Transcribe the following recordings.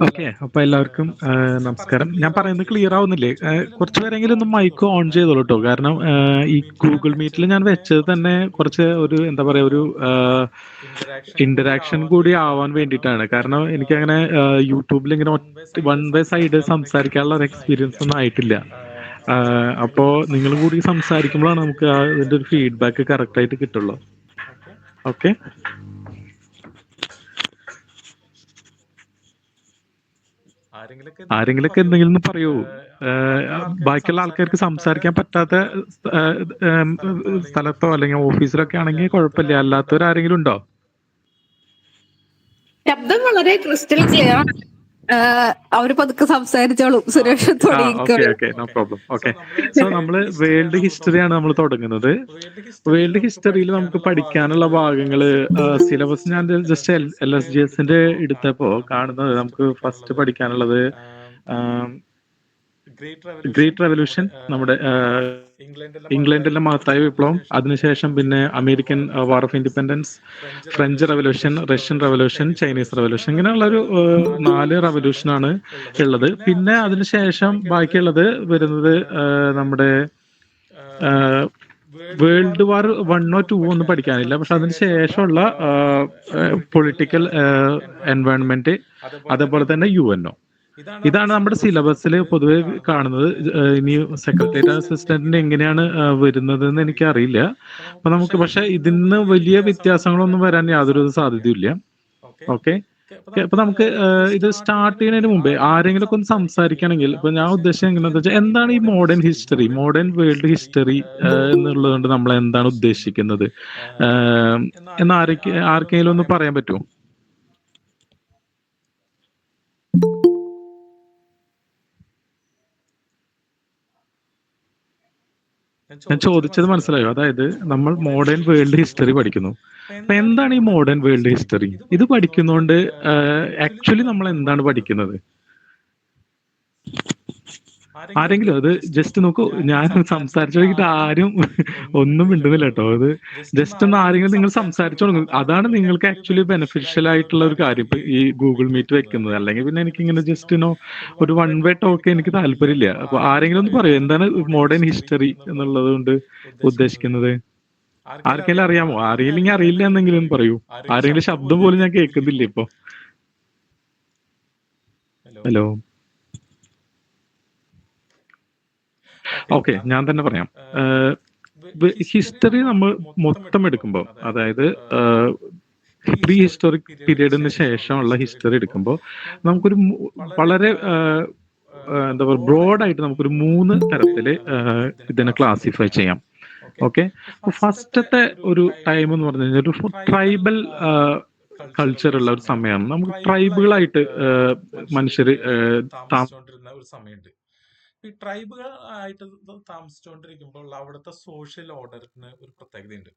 Okay, അപ്പൊ എല്ലാവർക്കും നമസ്കാരം. ഞാൻ പറയുന്നത് ക്ലിയർ ആവുന്നില്ലേ? കുറച്ച് പേരെങ്കിലും ഒന്ന് മൈക്ക് ഓൺ ചെയ്തോളൂ കേട്ടോ. കാരണം ഈ ഗൂഗിൾ മീറ്റിൽ ഞാൻ വെച്ചത് തന്നെ കുറച്ച് ഒരു എന്താ പറയാ ഒരു ഇന്ററാക്ഷൻ കൂടി ആവാൻ വേണ്ടിയിട്ടാണ്. കാരണം എനിക്കങ്ങനെ യൂട്യൂബിൽ ഇങ്ങനെ വൺ വേ സൈഡ് സംസാരിക്കാനുള്ള ഒരു എക്സ്പീരിയൻസ് ഒന്നും ആയിട്ടില്ല. അപ്പോ നിങ്ങൾ കൂടി സംസാരിക്കുമ്പോഴാണ് നമുക്ക് അതിന്റെ ഒരു ഫീഡ്ബാക്ക് കറക്റ്റ് ആയിട്ട് കിട്ടുള്ളൂ. ഓക്കെ, ആരെങ്കിലൊക്കെ എന്തെങ്കിലും ഒന്ന് പറയൂ. ബാക്കിയുള്ള ആൾക്കാർക്ക് സംസാരിക്കാൻ പറ്റാത്ത സ്ഥലത്തോ അല്ലെങ്കിൽ ഓഫീസിലൊക്കെ ആണെങ്കിൽ കുഴപ്പമില്ല. അല്ലാത്തവരാരെങ്കിലും ഉണ്ടോ? ശബ്ദം വളരെ ക്രിസ്റ്റൽ ക്ലിയർ ആണ്. അവര് പതുക്കെ സംസാരിച്ചോളും. സുരേഷ് ഓക്കെ തുടങ്ങിക്കോളൂ. Okay, no problem. Okay, so നമ്മള് വേൾഡ് ഹിസ്റ്ററിയാണ് നമ്മൾ തുടങ്ങുന്നത്. വേൾഡ് ഹിസ്റ്ററിയിൽ നമുക്ക് പഠിക്കാനുള്ള ഭാഗങ്ങള് സിലബസ് ഞാൻ ജസ്റ്റ് LSGSന്റെ എടുത്തപ്പോ കാണുന്നത് നമുക്ക് ഫസ്റ്റ് പഠിക്കാനുള്ളത് ഗ്രേറ്റ് റെവല്യൂഷൻ, നമ്മുടെ ഇംഗ്ലണ്ടിലെ മഹത്തായ വിപ്ലവം, അതിനുശേഷം പിന്നെ American war of independence, French revolution, Russian revolution, Chinese revolution, ഇങ്ങനെയുള്ള ഒരു 4 റെവല്യൂഷനാണ് ഉള്ളത്. പിന്നെ അതിനുശേഷം ബാക്കിയുള്ളത് വരുന്നത് നമ്മുടെ വേൾഡ് വാർ 1 or 2 ഒന്നും പഠിക്കാനില്ല. പക്ഷെ അതിന് ശേഷമുള്ള പൊളിറ്റിക്കൽ എൻവയോൺമെന്റ്, അതേപോലെ തന്നെ UNO, ഇതാണ് നമ്മുടെ സിലബസിൽ പൊതുവെ കാണുന്നത്. ഇനി സെക്രട്ടേറിയറ്റ് അസിസ്റ്റന്റിന് എങ്ങനെയാണ് വരുന്നത് എന്ന് എനിക്ക് അറിയില്ല. അപ്പൊ നമുക്ക് പക്ഷെ ഇതിന്ന് വലിയ വ്യത്യാസങ്ങളൊന്നും വരാൻ യാതൊരു സാധ്യതയില്ല. ഓക്കെ, അപ്പൊ നമുക്ക് ഇത് സ്റ്റാർട്ട് ചെയ്യുന്നതിന് മുമ്പേ ആരെങ്കിലും ഒക്കെ ഒന്ന് സംസാരിക്കുകയാണെങ്കിൽ, ഇപ്പൊ ഞാൻ ഉദ്ദേശിച്ചത് എങ്ങനെയാണെന്ന് വെച്ചാൽ, എന്താണ് ഈ modern history, modern world history എന്നുള്ളത് കൊണ്ട് നമ്മൾ എന്താണ് ഉദ്ദേശിക്കുന്നത് എന്ന് ആർക്കെങ്കിലും ഒന്ന് പറയാൻ പറ്റുമോ? ഞാൻ ചോദിച്ചത് മനസ്സിലായോ? അതായത് നമ്മൾ മോഡേൺ വേൾഡ് ഹിസ്റ്ററി പഠിക്കുന്നു. അപ്പൊ എന്താണ് ഈ മോഡേൺ വേൾഡ് ഹിസ്റ്ററി? ഇത് പഠിക്കുന്നതുകൊണ്ട് ആക്ച്വലി നമ്മൾ എന്താണ് പഠിക്കുന്നത്? ആരെങ്കിലും അത് ജസ്റ്റ് നോക്കൂ. ഞാൻ സംസാരിച്ചു നോക്കിയിട്ട് ആരും ഒന്നും മിണ്ടുന്നില്ല കേട്ടോ. അത് ജസ്റ്റ് ഒന്ന് ആരെങ്കിലും നിങ്ങൾ സംസാരിച്ചു തുടങ്ങും. അതാണ് നിങ്ങൾക്ക് ആക്ച്വലി ബെനിഫിഷ്യൽ ആയിട്ടുള്ള ഒരു കാര്യം ഇപ്പൊ ഈ ഗൂഗിൾ മീറ്റ് വെക്കുന്നത്. അല്ലെങ്കിൽ പിന്നെ എനിക്ക് ഇങ്ങനെ ജസ്റ്റ് ഒരു വൺ വേ ടോക്ക് എനിക്ക് താല്പര്യമില്ല. അപ്പൊ ആരെങ്കിലും ഒന്ന് പറയൂ, എന്താണ് മോഡേൺ ഹിസ്റ്ററി എന്നുള്ളത് കൊണ്ട് ഉദ്ദേശിക്കുന്നത്? ആർക്കെങ്കിലും അറിയാമോ? അറിയില്ലെങ്കിൽ അറിയില്ല എന്നെങ്കിലും ഒന്ന് പറയൂ. ആരെങ്കിലും ശബ്ദം പോലും ഞാൻ കേൾക്കുന്നില്ല ഇപ്പൊ. ഹലോ, ഓക്കെ, ഞാൻ തന്നെ പറയാം. ഹിസ്റ്ററി നമ്മൾ മൊത്തം എടുക്കുമ്പോൾ, അതായത് പ്രീ ഹിസ്റ്റോറിക് പീരീഡിന് ശേഷമുള്ള ഹിസ്റ്ററി എടുക്കുമ്പോൾ നമുക്കൊരു വളരെ എന്താ പറയുക ബ്രോഡായിട്ട് നമുക്കൊരു 3 തരത്തില് ഇതിനെ ക്ലാസിഫൈ ചെയ്യാം. ഓക്കെ, ഫസ്റ്റത്തെ ഒരു ടൈം എന്ന് പറഞ്ഞു കഴിഞ്ഞാൽ ഒരു ട്രൈബൽ കൾച്ചർ ഉള്ള ഒരു സമയമാണ്. നമുക്ക് ട്രൈബുകളായിട്ട് മനുഷ്യർ താമസിച്ചുകൊണ്ടിരുന്ന ഒരു സമയമുണ്ട്. ഈ ട്രൈബുകൾ ആയിട്ട് താമസിച്ചുകൊണ്ടിരിക്കുമ്പോൾ അവിടുത്തെ സോഷ്യൽ ഓർഡറിന് ഒരു പ്രത്യേകതയുണ്ട്.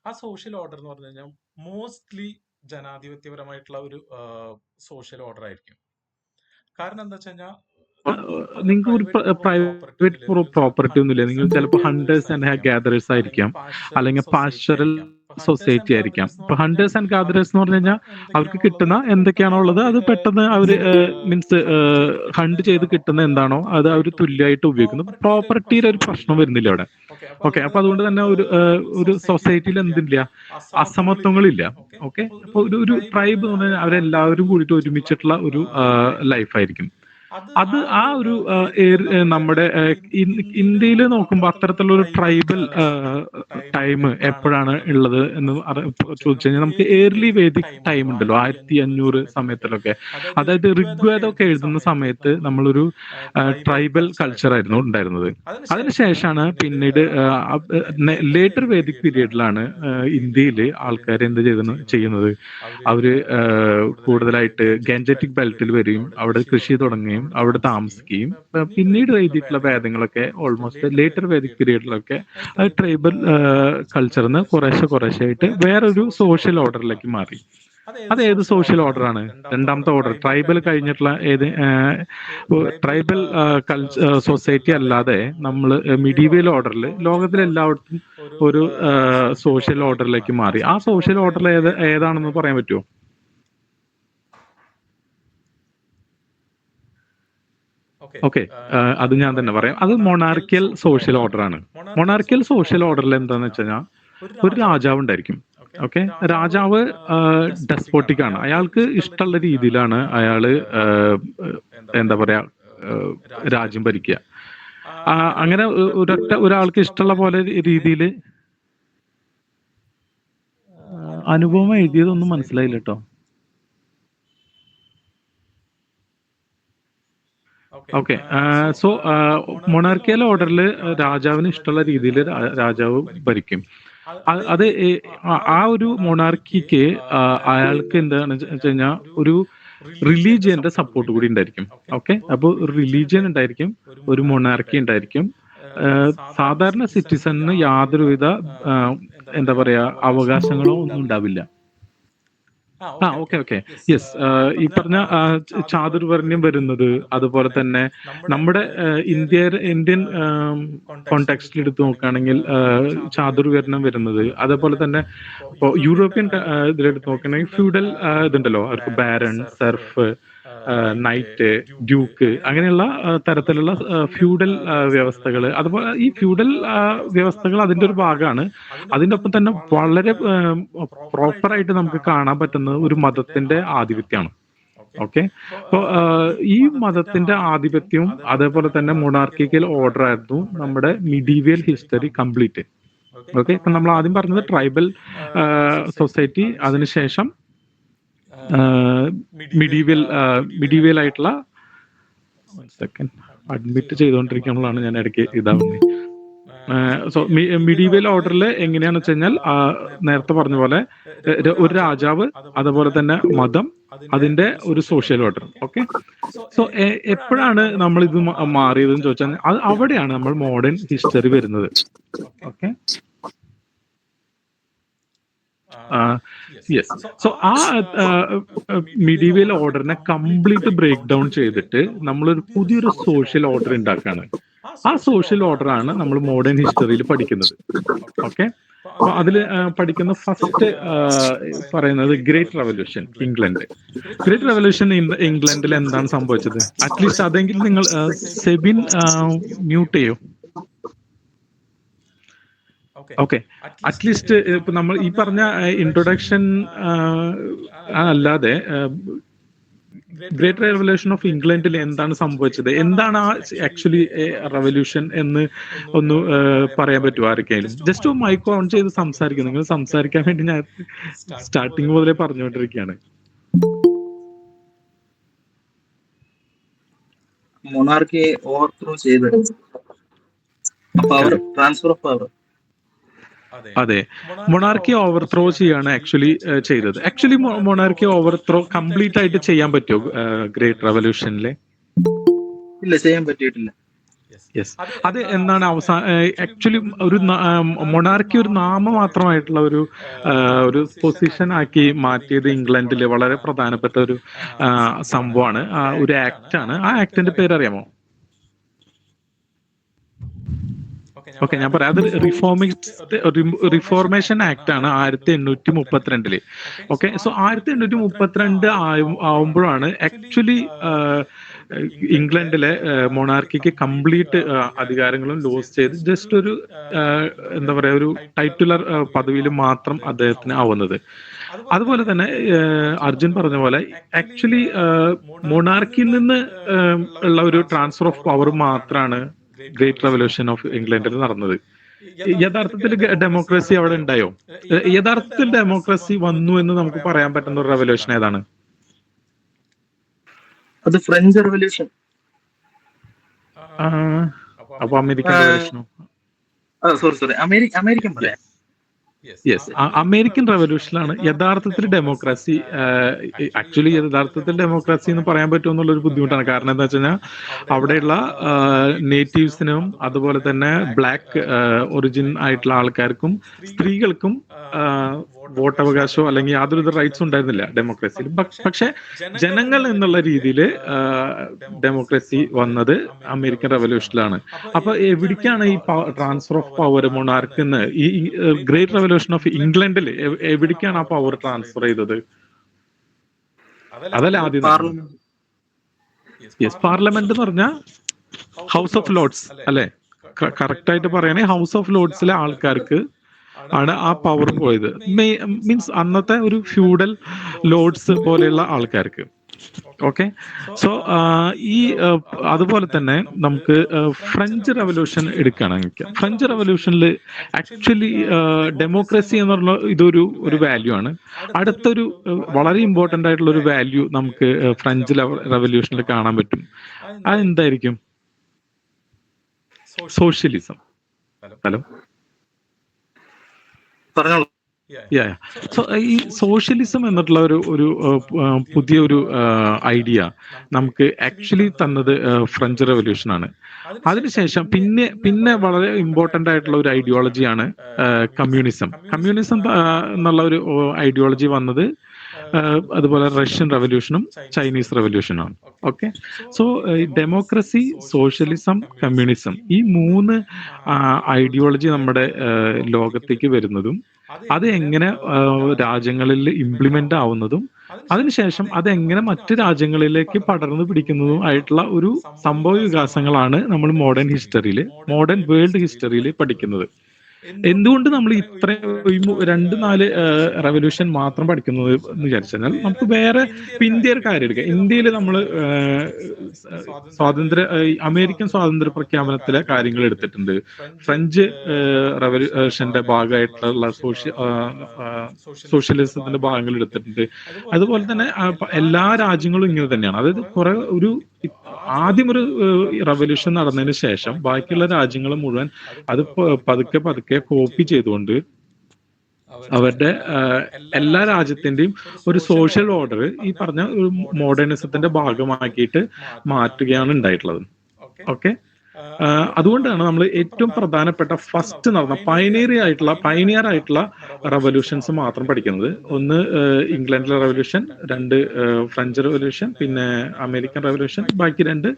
ആ സോഷ്യൽ ഓർഡർ എന്ന് പറഞ്ഞു കഴിഞ്ഞാൽ മോസ്റ്റ്ലി ജനാധിപത്യപരമായിട്ടുള്ള ഒരു സോഷ്യൽ ഓർഡർ ആയിരിക്കും. കാരണം എന്താ വെച്ച് കഴിഞ്ഞാൽ നിങ്ങൾക്ക് ഒരു പ്രൈവറ്റ് പ്രോപ്പർട്ടി ഒന്നുമില്ല. നിങ്ങൾ ചിലപ്പോൾ ഹണ്ടേഴ്സ് ആൻഡ് ഗാദറേഴ്സ് ആയിരിക്കാം, അല്ലെങ്കിൽ പാസ്റ്ററൽ സൊസൈറ്റി ആയിരിക്കാം. ഇപ്പൊ ഹണ്ടേഴ്സ് ആൻഡ് ഗാദറേഴ്സ് എന്ന് പറഞ്ഞു കഴിഞ്ഞാൽ അവർക്ക് കിട്ടുന്ന എന്തൊക്കെയാണോ ഉള്ളത് അത് പെട്ടെന്ന് അവര് മീൻസ് ഹണ്ട് ചെയ്ത് കിട്ടുന്ന എന്താണോ അത് അവർ തുല്യമായിട്ട് ഉപയോഗിക്കുന്നു. പ്രോപ്പർട്ടിയുടെ ഒരു പ്രശ്നം വരുന്നില്ല അവിടെ. ഓക്കെ, അപ്പൊ അതുകൊണ്ട് തന്നെ ഒരു സൊസൈറ്റിയിൽ എന്തില്ല, അസമത്വങ്ങളില്ല. ഓക്കെ, അപ്പൊ ഒരു ട്രൈബ് എന്ന് പറഞ്ഞാൽ അവരെല്ലാവരും കൂടിയിട്ട് ഒരുമിച്ചിട്ടുള്ള ഒരു ലൈഫായിരിക്കും. അത് ആ ഒരു നമ്മുടെ ഇന്ത്യയിൽ നോക്കുമ്പോൾ അത്തരത്തിലുള്ള ഒരു ട്രൈബൽ ടൈം എപ്പോഴാണ് ഉള്ളത് എന്ന് ചോദിച്ചു കഴിഞ്ഞാൽ നമുക്ക് ഏർലി വേദിക് ടൈം ഉണ്ടല്ലോ, 1500 സമയത്തിലൊക്കെ. അതായത് ഋഗ്വേദമൊക്കെ എഴുതുന്ന സമയത്ത് നമ്മളൊരു ട്രൈബൽ കൾച്ചർ ആയിരുന്നു ഉണ്ടായിരുന്നത്. അതിനുശേഷമാണ് പിന്നീട് ലേറ്റർ വേദിക് പീരീഡിലാണ് ഇന്ത്യയിൽ ആൾക്കാർ എന്ത് ചെയ്യുന്നത്, അവര് കൂടുതലായിട്ട് ഗാൻജറ്റിക് ബെൽറ്റിൽ വരികയും അവിടെ കൃഷി തുടങ്ങുകയും അവിടെ താമസിക്കുകയും പിന്നീട് എഴുതിയിട്ടുള്ള വേദങ്ങളൊക്കെ ഓൾമോസ്റ്റ് ലേറ്റർ വേദിക് പീരീഡിലൊക്കെ ട്രൈബൽ കൾച്ചറിന് കുറേശ്ശെ ആയിട്ട് വേറൊരു സോഷ്യൽ ഓർഡറിലേക്ക് മാറി. അത് ഏത് സോഷ്യൽ ഓർഡറാണ്? രണ്ടാമത്തെ ഓർഡർ. ട്രൈബൽ കഴിഞ്ഞിട്ടുള്ള ട്രൈബൽ സൊസൈറ്റി അല്ലാതെ നമ്മൾ മിഡീവിയൽ ഓർഡറിൽ ലോകത്തിലെല്ലായിടത്തും ഒരു സോഷ്യൽ ഓർഡറിലേക്ക് മാറി. ആ സോഷ്യൽ ഓർഡർ ഏതാണെന്ന് പറയാൻ പറ്റുമോ? ഓക്കെ, അത് ഞാൻ തന്നെ പറയാം. അത് മൊണാർക്കിയൽ സോഷ്യൽ ഓർഡർ ആണ്. മൊണാർക്കിയൽ സോഷ്യൽ ഓർഡറിൽ എന്താന്ന് വെച്ച് കഴിഞ്ഞാൽ ഒരു രാജാവ് ഉണ്ടായിരിക്കും. ഓക്കെ, രാജാവ് ഡെസ്പോട്ടിക് ആണ്. അയാൾക്ക് ഇഷ്ടമുള്ള രീതിയിലാണ് അയാള് എന്താ പറയാ രാജ്യം ഭരിക്കുക. അങ്ങനെ ഒരാൾക്ക് ഇഷ്ടമുള്ള പോലെ രീതിയിൽ അനുഭവം എഴുതിയതൊന്നും മനസ്സിലായില്ല കേട്ടോ. ഓക്കെ, സോ മൊണാർക്കിയൽ ഓർഡറിൽ രാജാവിന് ഇഷ്ടമുള്ള രീതിയിൽ രാജാവ് ഭരിക്കും. അത് ആ ഒരു മൊണാർക്കിക്ക് അയാൾക്ക് എന്താണെന്ന് വെച്ച് കഴിഞ്ഞാൽ ഒരു റിലീജിയന്റെ സപ്പോർട്ട് കൂടി ഉണ്ടായിരിക്കും. ഓക്കെ, അപ്പോൾ റിലീജിയൻ ഉണ്ടായിരിക്കും, ഒരു മൊണാർക്കി ഉണ്ടായിരിക്കും. സാധാരണ സിറ്റിസണിന് യാതൊരുവിധ എന്താ പറയാ അവകാശങ്ങളോ ഒന്നും ഉണ്ടാവില്ല. Okay, yes. ഈ പറഞ്ഞ ചാതുർവർണ്ണ്യം വരുന്നത്, അതുപോലെ തന്നെ നമ്മുടെ ഇന്ത്യൻ കോണ്ടെക്സ്റ്റിൽ എടുത്ത് നോക്കുകയാണെങ്കിൽ ചാതുർവർണ്ണം വരുന്നത്, അതേപോലെ തന്നെ ഇപ്പോൾ യൂറോപ്യൻ ഇതിലെടുത്ത് നോക്കുകയാണെങ്കിൽ ഫ്യൂഡൽ ഇതുണ്ടല്ലോ, അവർക്ക് ബാരൺ, സെർഫ്, നൈറ്റ്, ഡ്യൂക്ക്, അങ്ങനെയുള്ള തരത്തിലുള്ള ഫ്യൂഡൽ വ്യവസ്ഥകൾ. അതുപോലെ ഈ ഫ്യൂഡൽ വ്യവസ്ഥകൾ അതിന്റെ ഒരു ഭാഗമാണ്. അതിൻ്റെ ഒപ്പം തന്നെ വളരെ പ്രോപ്പറായിട്ട് നമുക്ക് കാണാൻ പറ്റുന്ന ഒരു മതത്തിന്റെ ആധിപത്യമാണ്. ഓക്കെ, അപ്പോൾ ഈ മതത്തിന്റെ ആധിപത്യവും അതേപോലെ തന്നെ മൊണാർക്കിക്കൽ ഓർഡർ ആയിരുന്നു നമ്മുടെ മിഡീവിയൽ ഹിസ്റ്ററി കംപ്ലീറ്റ്. ഓക്കെ, ഇപ്പൊ നമ്മൾ ആദ്യം പറഞ്ഞത് ട്രൈബൽ സൊസൈറ്റി, അതിനുശേഷം മിഡീവിയൽ ആയിട്ടുള്ള സെക്കൻഡ് അഡ്മിറ്റ് ചെയ്തുകൊണ്ടിരിക്കുമ്പോഴാണ് ഞാൻ ഇടയ്ക്ക് ഇതാവുന്നത്. സോ മിഡീവിയൽ ഓർഡറിൽ എങ്ങനെയാണെന്ന് വെച്ച് കഴിഞ്ഞാൽ നേരത്തെ പറഞ്ഞ പോലെ ഒരു രാജാവ്, അതുപോലെ തന്നെ മതം, അതിന്റെ ഒരു സോഷ്യൽ ഓർഡർ. ഓക്കെ, സോ എപ്പോഴാണ് നമ്മൾ ഇത് മാറിയതെന്ന് ചോദിച്ചാൽ അത് അവിടെയാണ് നമ്മൾ മോഡേൺ ഹിസ്റ്ററി വരുന്നത്. Okay, yes. സോ ആ മിഡീവിയൽ ഓർഡറിനെ കംപ്ലീറ്റ് ബ്രേക്ക് ഡൗൺ ചെയ്തിട്ട് നമ്മളൊരു പുതിയൊരു സോഷ്യൽ ഓർഡർ ഉണ്ടാക്കുകയാണ്. ആ സോഷ്യൽ ഓർഡർ ആണ് നമ്മൾ മോഡേൺ ഹിസ്റ്ററിയിൽ പഠിക്കുന്നത്. ഓക്കെ, അപ്പൊ അതിൽ പഠിക്കുന്ന ഫസ്റ്റ് പറയുന്നത് great revolution, England. Great revolution ഇംഗ്ലണ്ടിൽ എന്താണ് സംഭവിച്ചത്? അറ്റ്ലീസ്റ്റ് അതെങ്കിലും നിങ്ങൾ സെബിൻ മ്യൂട്ട് ചെയ്യോ? ഓക്കെ, അറ്റ്ലീസ്റ്റ് ഇപ്പൊ നമ്മൾ ഈ പറഞ്ഞ ഇൻട്രൊഡക്ഷൻ അല്ലാതെ ഗ്രേറ്റ് റെവല്യൂഷൻ ഓഫ് ഇംഗ്ലണ്ടിൽ എന്താണ് സംഭവിച്ചത്, എന്താണ് ആ ആക്ച്വലി റെവല്യൂഷൻ എന്ന് ഒന്ന് പറയാൻ പറ്റുമോ ആർക്കെങ്കിലും? ജസ്റ്റ് മൈക്ക് ഓൺ ചെയ്ത് സംസാരിക്കും. നിങ്ങൾ സംസാരിക്കാൻ വേണ്ടി ഞാൻ സ്റ്റാർട്ടിങ് മുതലേ പറഞ്ഞുകൊണ്ടിരിക്കുകയാണ്. മൊണാർക്കിയെ ഓവർത്രോ ചെയ്ത് പവർ ട്രാൻസ്ഫർ ഓഫ് പവർ. അതെ, മൊണാർക്കി ഓവർത്രോ ചെയ്യാണ് ആക്ച്വലി ചെയ്തത്. ആക്ച്വലി മൊണാർക്കി ഓവർത്രോ കംപ്ലീറ്റ് ആയിട്ട് ചെയ്യാൻ പറ്റുമോ ഗ്രേറ്റ് റെവല്യൂഷനിലെ? ഇല്ല, ചെയ്യാൻ പറ്റിയിട്ടില്ല. യെസ്, അത് എന്താണ് ആക്ച്വലി ഒരു മൊണാർക്കി ഒരു നാമമാത്രമായിട്ടുള്ള ഒരു പൊസിഷൻ ആക്കി മാറ്റിയത് ഇംഗ്ലണ്ടിൽ വളരെ പ്രധാനപ്പെട്ട ഒരു സംഭവമാണ്, ഒരു ആക്ട് ആണ്. ആ ആക്ടിന്റെ പേര് അറിയാമോ? ഓക്കെ, ഞാൻ പറയാം. അത് റിഫോർമേഷൻ ആക്ട് ആണ് 1832. ഓക്കെ, സോ 1832 ആവുമ്പോഴാണ് ആക്ച്വലി ഇംഗ്ലണ്ടിലെ മൊണാർക്കിക്ക് കംപ്ലീറ്റ് അധികാരങ്ങളും ലോസ് ചെയ്ത് ജസ്റ്റ് ഒരു എന്താ പറയാ ഒരു ടൈറ്റുലർ പദവിയിൽ മാത്രം അദ്ദേഹത്തിന് ആവുന്നത്. അതുപോലെ തന്നെ അർജുൻ പറഞ്ഞ പോലെ ആക്ച്വലി മൊണാർക്കിയിൽ നിന്ന് ഉള്ള ഒരു ട്രാൻസ്ഫർ ഓഫ് പവർ മാത്രമാണ് ഗ്രേറ്റ് റെവല്യൂഷൻ ഓഫ് ഇംഗ്ലണ്ടിൽ നടന്നത്. യഥാർത്ഥത്തിൽ ഡെമോക്രസി അവിടെ ഉണ്ടായോ? യഥാർത്ഥത്തിൽ ഡെമോക്രസി വന്നു എന്ന് നമുക്ക് പറയാൻ പറ്റുന്ന ഒരു റെവല്യൂഷൻ ഏതാണ്? അത് ഫ്രഞ്ച് റെവല്യൂഷൻ. അപ്പൊ അമേരിക്കൻ റെവല്യൂഷനോ? സോറി, അമേരിക്കൻ പറയാം. യെസ്, അമേരിക്കൻ റെവല്യൂഷനിലാണ് യഥാർത്ഥത്തിൽ ഡെമോക്രസി. ആക്ച്വലി യഥാർത്ഥത്തിൽ ഡെമോക്രസി എന്ന് പറയാൻ പറ്റുമെന്നുള്ളൊരു ബുദ്ധിമുട്ടാണ്. കാരണം എന്താ വെച്ച് കഴിഞ്ഞാൽ അവിടെയുള്ള നേറ്റീവ്സിനും അതുപോലെ തന്നെ ബ്ലാക്ക് ഒറിജിൻ ആയിട്ടുള്ള ആൾക്കാർക്കും സ്ത്രീകൾക്കും വോട്ടവകാശമോ അല്ലെങ്കിൽ യാതൊരു റൈറ്റ്സും ഉണ്ടായിരുന്നില്ല ഡെമോക്രസിയിൽ. പക്ഷെ ജനങ്ങൾ എന്നുള്ള രീതിയിൽ ഡെമോക്രസി വന്നത് അമേരിക്കൻ റെവല്യൂഷനിലാണ്. അപ്പൊ എവിടേക്കാണ് ഈ ട്രാൻസ്ഫർ ഓഫ് പവർ മൊണാർക്കിന്ന് ഈ ഗ്രേറ്റ് റെവല്യൂഷൻ ഓഫ് ഇംഗ്ലണ്ടിൽ എവിടേക്കാണ് ആ പവർ ട്രാൻസ്ഫർ ചെയ്തത്? അതല്ല ആദ്യം. യെസ്, പാർലമെന്റ് എന്ന് പറഞ്ഞാൽ ഹൗസ് ഓഫ് ലോർഡ്സ് അല്ലെ? കറക്റ്റ് ആയിട്ട് പറയുകയാണെങ്കിൽ ഹൗസ് ഓഫ് ലോർഡ്സിലെ ആൾക്കാർക്ക് ആണ് ആ പവർ പോയത്. മീൻസ് അന്നത്തെ ഒരു ഫ്യൂഡൽ ലോർഡ്സ് പോലെയുള്ള ആൾക്കാർക്ക്. ഓക്കെ, സോ ഈ അതുപോലെ തന്നെ നമുക്ക് ഫ്രഞ്ച് റവല്യൂഷൻ എടുക്കുകയാണെങ്കിൽ ഫ്രഞ്ച് റവല്യൂഷനിൽ ആക്ച്വലി ഡെമോക്രസി എന്ന് പറഞ്ഞ ഇതൊരു വാല്യൂ ആണ്. അടുത്തൊരു വളരെ ഇമ്പോർട്ടൻ്റ് ആയിട്ടുള്ള ഒരു വാല്യൂ നമുക്ക് ഫ്രഞ്ച് റവല്യൂഷനിൽ കാണാൻ പറ്റും. അതെന്തായിരിക്കും? സോഷ്യലിസം. ഹലോ, പറഞ്ഞോളൂ. സോ ഈ സോഷ്യലിസം എന്നുള്ള ഒരു പുതിയൊരു ഐഡിയ നമുക്ക് ആക്ച്വലി തന്നത് ഫ്രഞ്ച് റവല്യൂഷൻ ആണ്. അതിനുശേഷം പിന്നെ വളരെ ഇമ്പോർട്ടൻ്റ് ആയിട്ടുള്ള ഒരു ഐഡിയോളജിയാണ് കമ്മ്യൂണിസം. കമ്മ്യൂണിസം എന്നുള്ള ഒരു ഐഡിയോളജി വന്നത് അതുപോലെ റഷ്യൻ റവല്യൂഷനും ചൈനീസ് റവല്യൂഷനാണ്. Okay, so democracy, socialism, communism ഈ 3 ഐഡിയോളജി നമ്മുടെ ലോകത്തേക്ക് വരുന്നതും അത് എങ്ങനെ രാജ്യങ്ങളിൽ ഇംപ്ലിമെന്റ് ആവുന്നതും അതിനുശേഷം അതെങ്ങനെ മറ്റ് രാജ്യങ്ങളിലേക്ക് പടർന്നു പിടിക്കുന്നതും ആയിട്ടുള്ള ഒരു സംഭവ വികാസങ്ങളാണ് നമ്മൾ മോഡേൺ വേൾഡ് ഹിസ്റ്ററിയിൽ പഠിക്കുന്നത്. എന്തുകൊണ്ട് നമ്മൾ ഇത്രയും 2-4 റവല്യൂഷൻ മാത്രം പഠിക്കുന്നത് എന്ന് വിചാരിച്ചു കഴിഞ്ഞാൽ നമുക്ക് വേറെ ഇന്ത്യയുടെ കാര്യം എടുക്കാം. ഇന്ത്യയിൽ നമ്മൾ അമേരിക്കൻ സ്വാതന്ത്ര്യ പ്രഖ്യാപനത്തിലെ കാര്യങ്ങൾ എടുത്തിട്ടുണ്ട്. ഫ്രഞ്ച് റവല്യൂഷന്റെ ഭാഗമായിട്ടുള്ള സോഷ്യലിസത്തിന്റെ ഭാഗങ്ങൾ എടുത്തിട്ടുണ്ട്. അതുപോലെ തന്നെ എല്ലാ രാജ്യങ്ങളും ഇങ്ങനെ തന്നെയാണ്. അതായത് കുറെ ആദ്യം ഒരു റവല്യൂഷൻ നടന്നതിന് ശേഷം ബാക്കിയുള്ള രാജ്യങ്ങൾ മുഴുവൻ അത് പതുക്കെ കോപ്പി ചെയ്തുകൊണ്ട് അവരുടെ എല്ലാ രാജ്യത്തിന്റെയും ഒരു സോഷ്യൽ ഓർഡർ ഈ പറഞ്ഞ ഒരു മോഡേണിസത്തിന്റെ ഭാഗമാക്കിയിട്ട് മാറ്റുകയാണ് ഉണ്ടായിട്ടുള്ളത്. ഓക്കെ, അതുകൊണ്ടാണ് നമ്മൾ ഏറ്റവും പ്രധാനപ്പെട്ട ഫസ്റ്റ് നടന്ന പയനിയർ ആയിട്ടുള്ള റവല്യൂഷൻസ് മാത്രം പഠിക്കുന്നത്. ഒന്ന് ഇംഗ്ലണ്ടിലെ റവല്യൂഷൻ, 2 ഫ്രഞ്ച് റവല്യൂഷൻ, പിന്നെ അമേരിക്കൻ റവല്യൂഷൻ, ബാക്കി 2